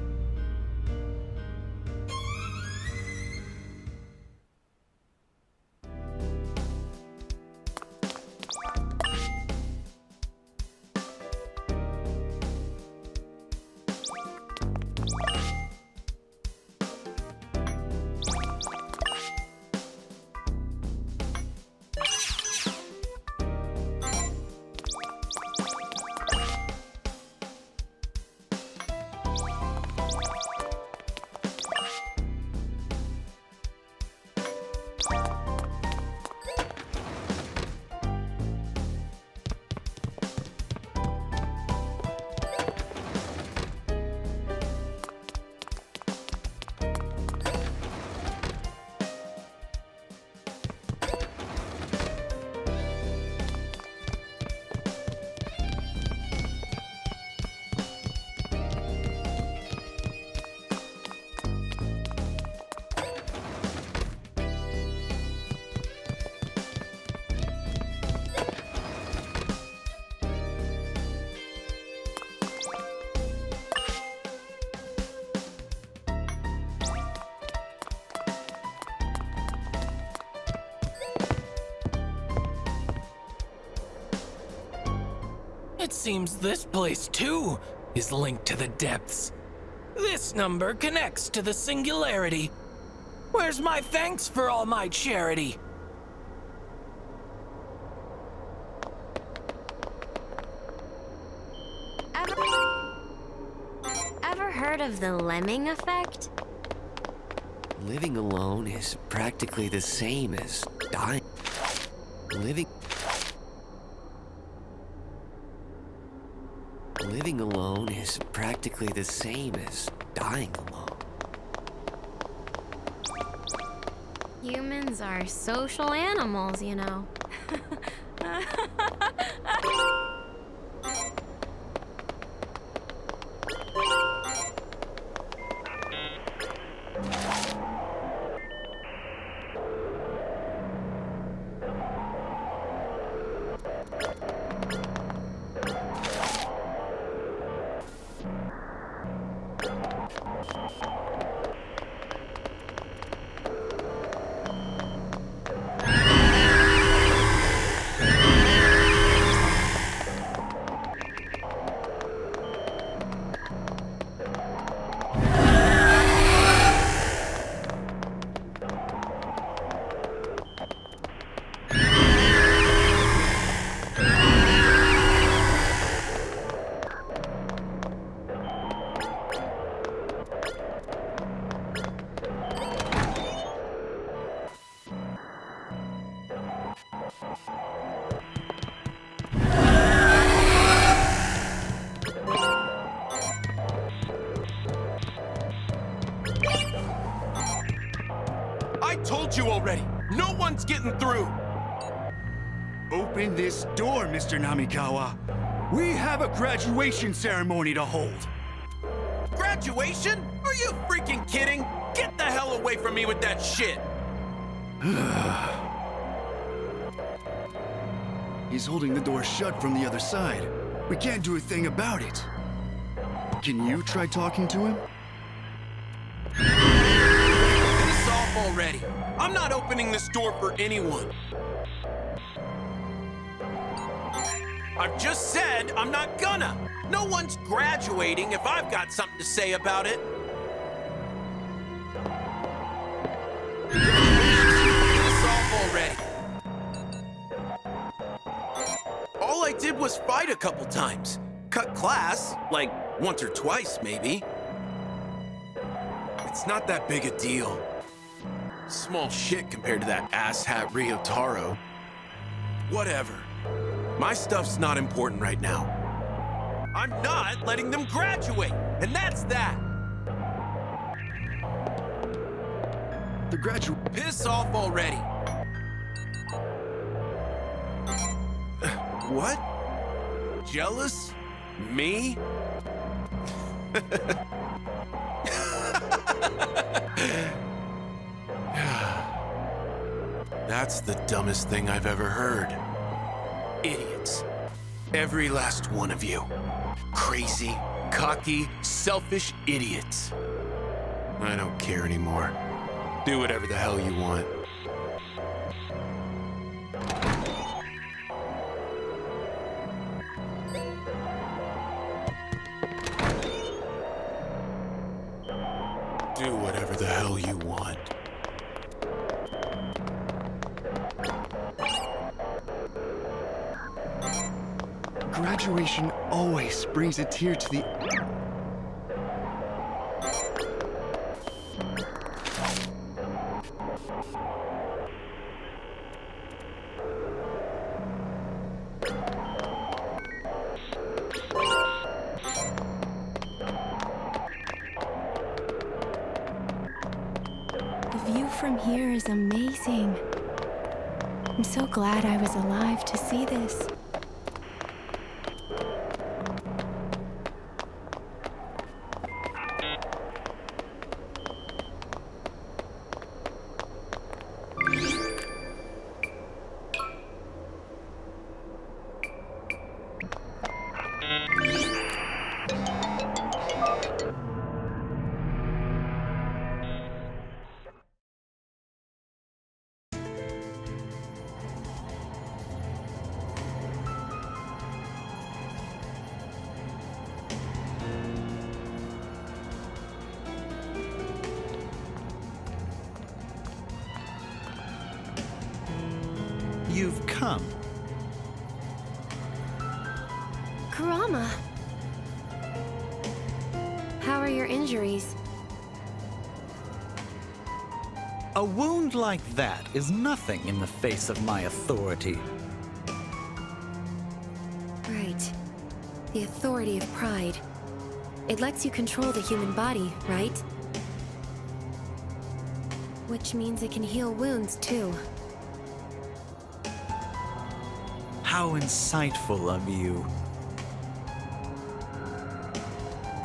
It seems this place, too, is linked to the depths. This number connects to the singularity. Where's my thanks for all my charity? Ever heard of the lemming effect? Living alone is practically the same as dying. Living alone is practically the same as dying alone. Humans are social animals, you know. I told you already! No one's getting through! Open this door, Mr. Namikawa. We have a graduation ceremony to hold. Graduation? Are you freaking kidding? Get the hell away from me with that shit! He's holding the door shut from the other side. We can't do a thing about it. Can you try talking to him? Piss off already! I'm not opening this door for anyone. I've just said I'm not gonna. No one's graduating if I've got something to say about it. Piss off already. All I did was fight a couple times. Cut class, like once or twice maybe. It's not that big a deal. Small shit compared to that asshat Ryotaro. Whatever. My stuff's not important right now. I'm not letting them graduate, and that's that. The graduate... Piss off already. What? Jealous? Me? That's the dumbest thing I've ever heard. Idiots. Every last one of you. Crazy, cocky, selfish idiots. I don't care anymore. Do whatever the hell you want. Do whatever the hell you want. Graduation always brings a tear to the... The view from here is amazing. I'm so glad I was alive to see this. You've come. Kurama! How are your injuries? A wound like that is nothing in the face of my authority. Right. The authority of pride. It lets you control the human body, right? Which means it can heal wounds, too. How insightful of you.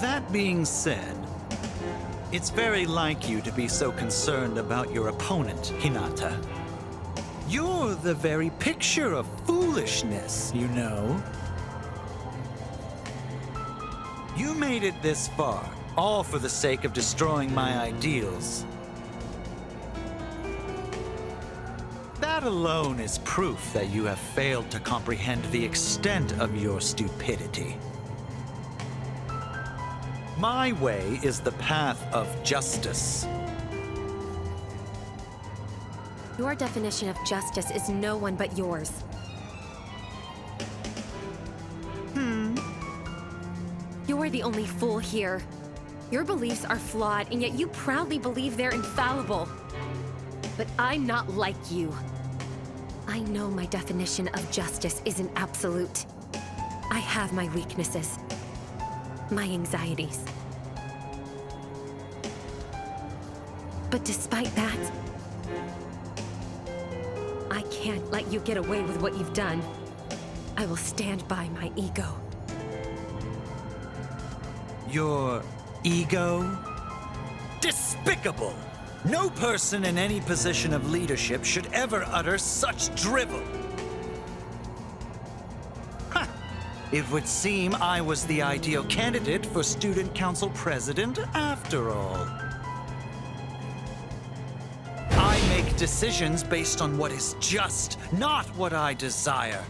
That being said, it's very like you to be so concerned about your opponent, Hinata. You're the very picture of foolishness, you know. You made it this far, all for the sake of destroying my ideals. That alone is proof that you have failed to comprehend the extent of your stupidity. My way is the path of justice. Your definition of justice is no one but yours. You're the only fool here. Your beliefs are flawed, and yet you proudly believe they're infallible. But I'm not like you. I know my definition of justice isn't absolute. I have my weaknesses, my anxieties. But despite that, I can't let you get away with what you've done. I will stand by my ego. Your ego? Despicable! No person in any position of leadership should ever utter such drivel. Ha! It would seem I was the ideal candidate for Student Council President after all. I make decisions based on what is just, not what I desire.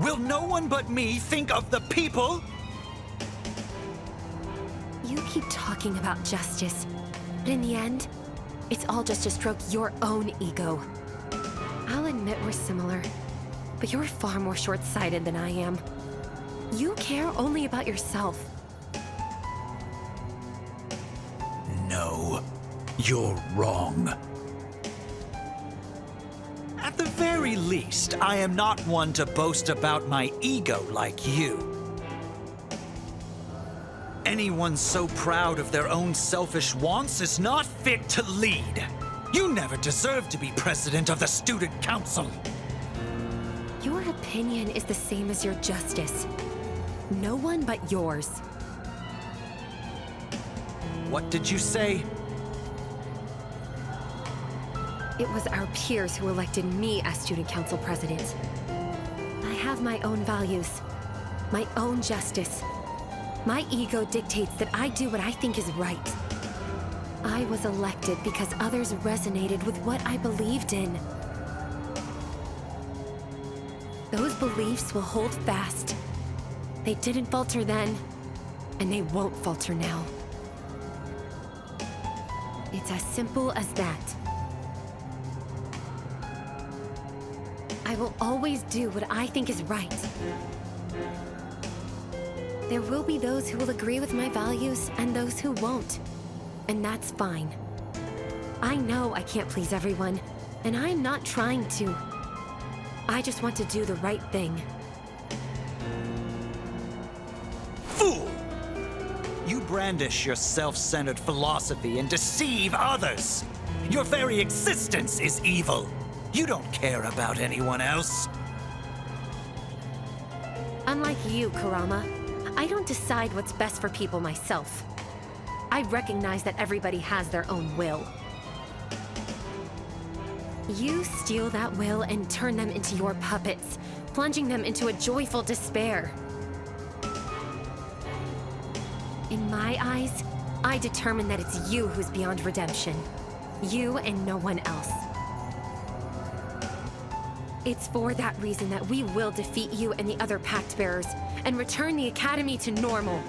Will no one but me think of the people? You keep talking about justice, but in the end, it's all just to stroke your own ego. I'll admit we're similar, but you're far more short-sighted than I am. You care only about yourself. No, you're wrong. At the very least, I am not one to boast about my ego like you. Anyone so proud of their own selfish wants is not fit to lead. You never deserved to be president of the Student Council. Your opinion is the same as your justice. No one but yours. What did you say? It was our peers who elected me as Student Council President. I have my own values, my own justice. My ego dictates that I do what I think is right. I was elected because others resonated with what I believed in. Those beliefs will hold fast. They didn't falter then, and they won't falter now. It's as simple as that. I will always do what I think is right. There will be those who will agree with my values and those who won't. And that's fine. I know I can't please everyone, and I'm not trying to. I just want to do the right thing. Fool! You brandish your self-centered philosophy and deceive others. Your very existence is evil. You don't care about anyone else. Unlike you, Kurama, I don't decide what's best for people myself. I recognize that everybody has their own will. You steal that will and turn them into your puppets, plunging them into a joyful despair. In my eyes, I determine that it's you who's beyond redemption. You and no one else. It's for that reason that we will defeat you and the other Pact Bearers and return the Academy to normal.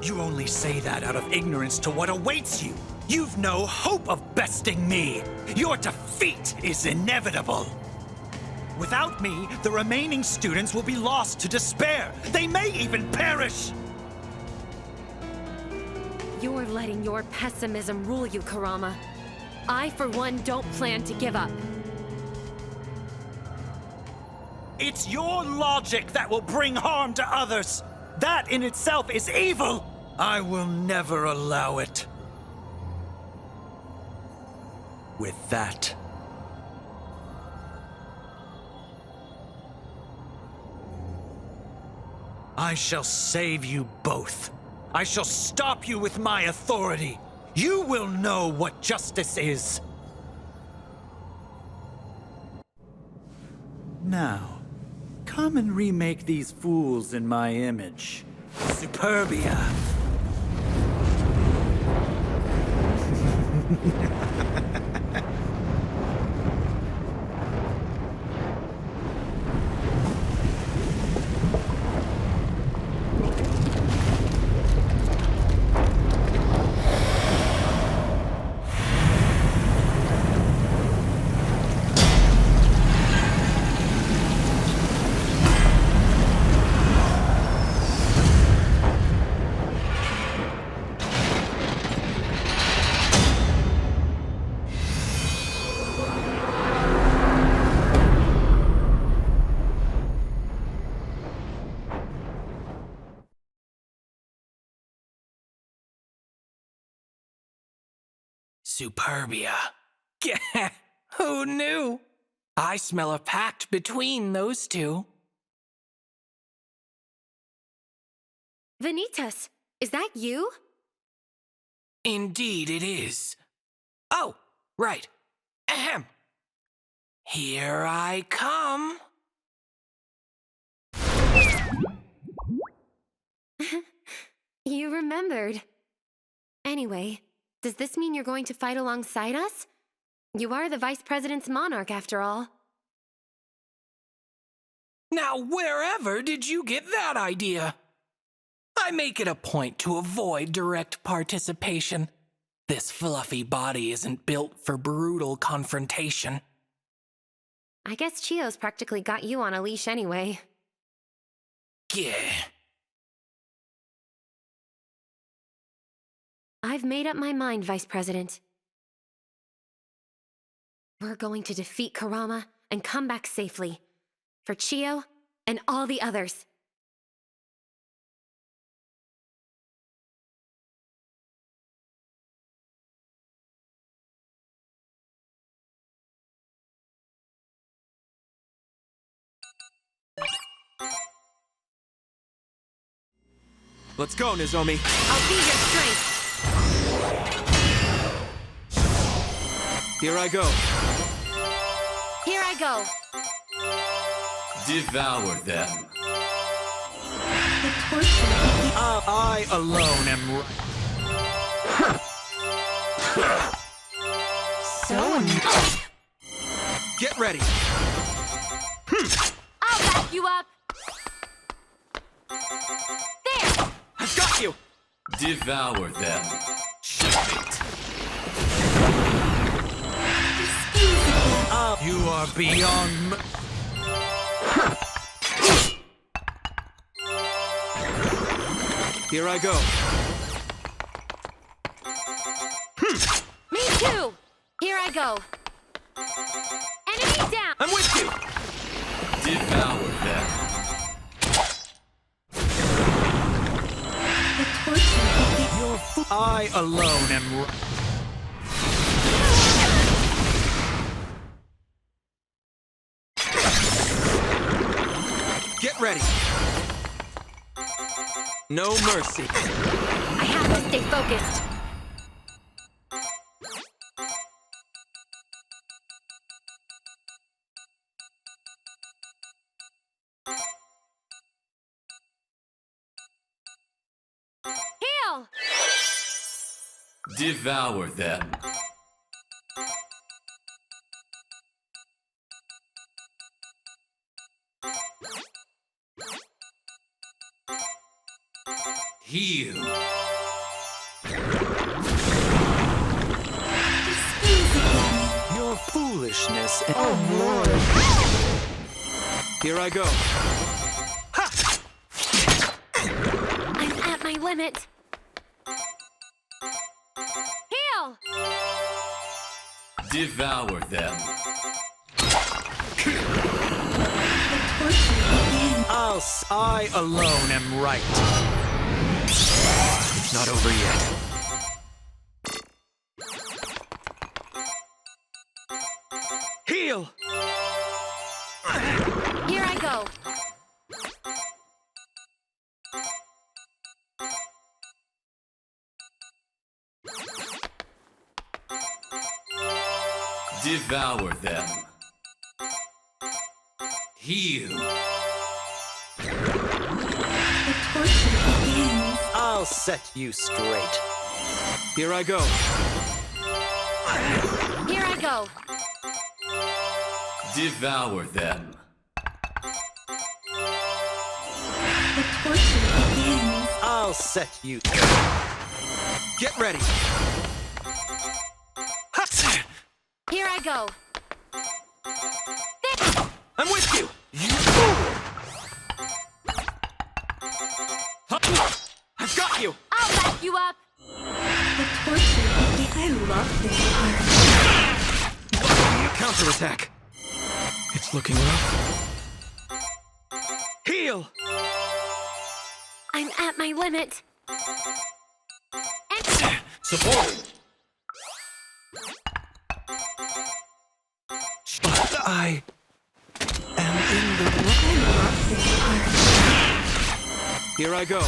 You only say that out of ignorance to what awaits you. You've no hope of besting me. Your defeat is inevitable. Without me, the remaining students will be lost to despair. They may even perish. You're letting your pessimism rule you, Kurama. I, for one, don't plan to give up. It's your logic that will bring harm to others. That in itself is evil. I will never allow it. With that, I shall save you both. I shall stop you with my authority. You will know what justice is. Now, come and remake these fools in my image. Superbia. Superbia. Who knew? I smell a pact between those two. Vanitas, is that you? Indeed it is. Oh, right. Ahem. Here I come. You remembered. Anyway, does this mean you're going to fight alongside us? You are the Vice President's Monarch, after all. Now, wherever did you get that idea? I make it a point to avoid direct participation. This fluffy body isn't built for brutal confrontation. I guess Chio's practically got you on a leash anyway. Yeah. I've made up my mind, Vice President. We're going to defeat Kurama and come back safely. For Chio and all the others. Let's go, Nozomi. I'll be your strength. Here I go. Here I go. Devour them. I alone am Get ready. I'll back you up. There. I've got you. Devour them. You are beyond Here I go. Me too. Here I go. Enemy down. I'm with you. Devour them. I alone am No mercy. I have to stay focused. Heal! Devour them. Heal. Your foolishness. Oh, Lord. Here I go. I'm at my limit. Heal! Devour them. I alone am right. It's not over yet. Heal! Here I go. Devour them. Heal. I'll set you straight. Here I go. Here I go. Devour them. I'll set you. Get ready. Here I go. I'm with you. You fool! I've got you. I'll back you up. I love this part. Counterattack. It's looking rough. Heal! I'm at my limit. Support! I am in the Here I go.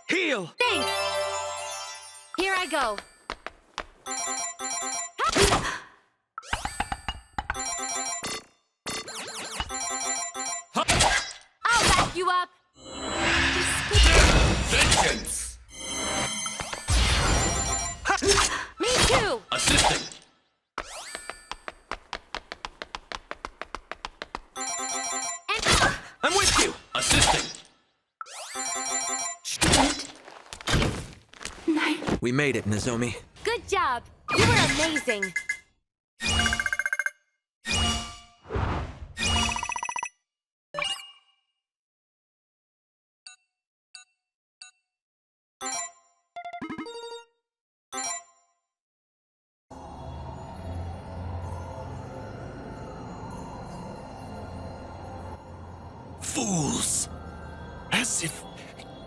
Heal! Thanks. Here I go. I'll back you up. Vengeance! Me too. Assisting! I'm with you! Assisting! We made it, Nozomi. Good job. You were amazing. Fools! As if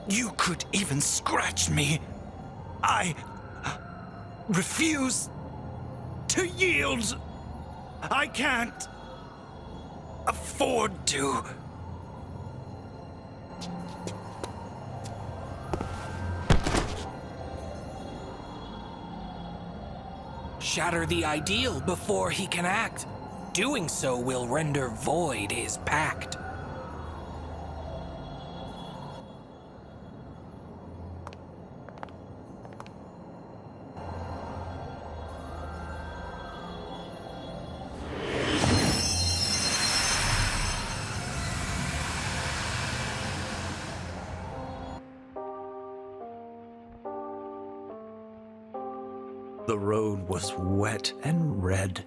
you could even scratch me. I refuse to yield. I can't afford to. Shatter the ideal before he can act. Doing so will render void his pact. The road was wet and red,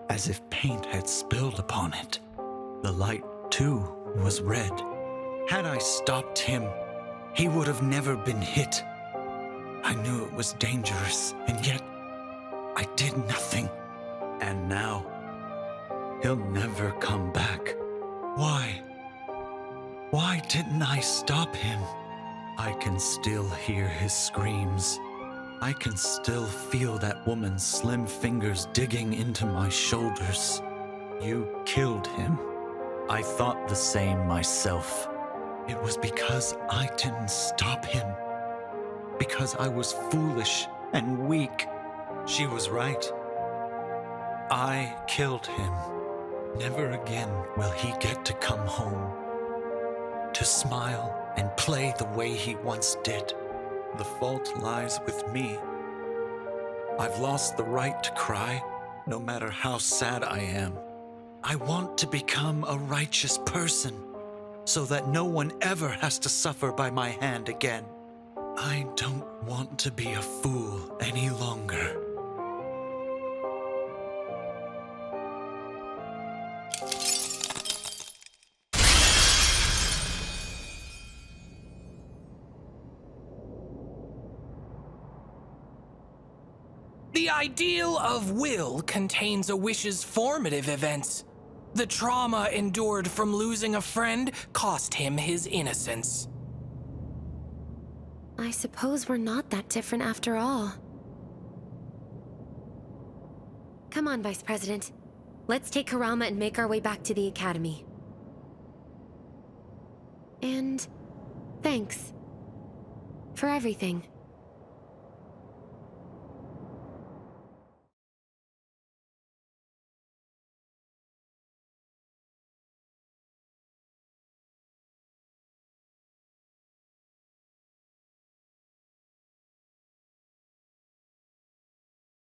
as if paint had spilled upon it. The light, too, was red. Had I stopped him, he would have never been hit. I knew it was dangerous, and yet I did nothing. And now, he'll never come back. Why? Why didn't I stop him? I can still hear his screams. I can still feel that woman's slim fingers digging into my shoulders. You killed him. I thought the same myself. It was because I didn't stop him. Because I was foolish and weak. She was right. I killed him. Never again will he get to come home. To smile and play the way he once did. The fault lies with me. I've lost the right to cry, no matter how sad I am. I want to become a righteous person, so that no one ever has to suffer by my hand again. I don't want to be a fool any longer. The ideal of will contains a wish's formative events. The trauma endured from losing a friend cost him his innocence. I suppose we're not that different after all. Come on, Vice President. Let's take Kurama and make our way back to the Academy. And thanks for everything.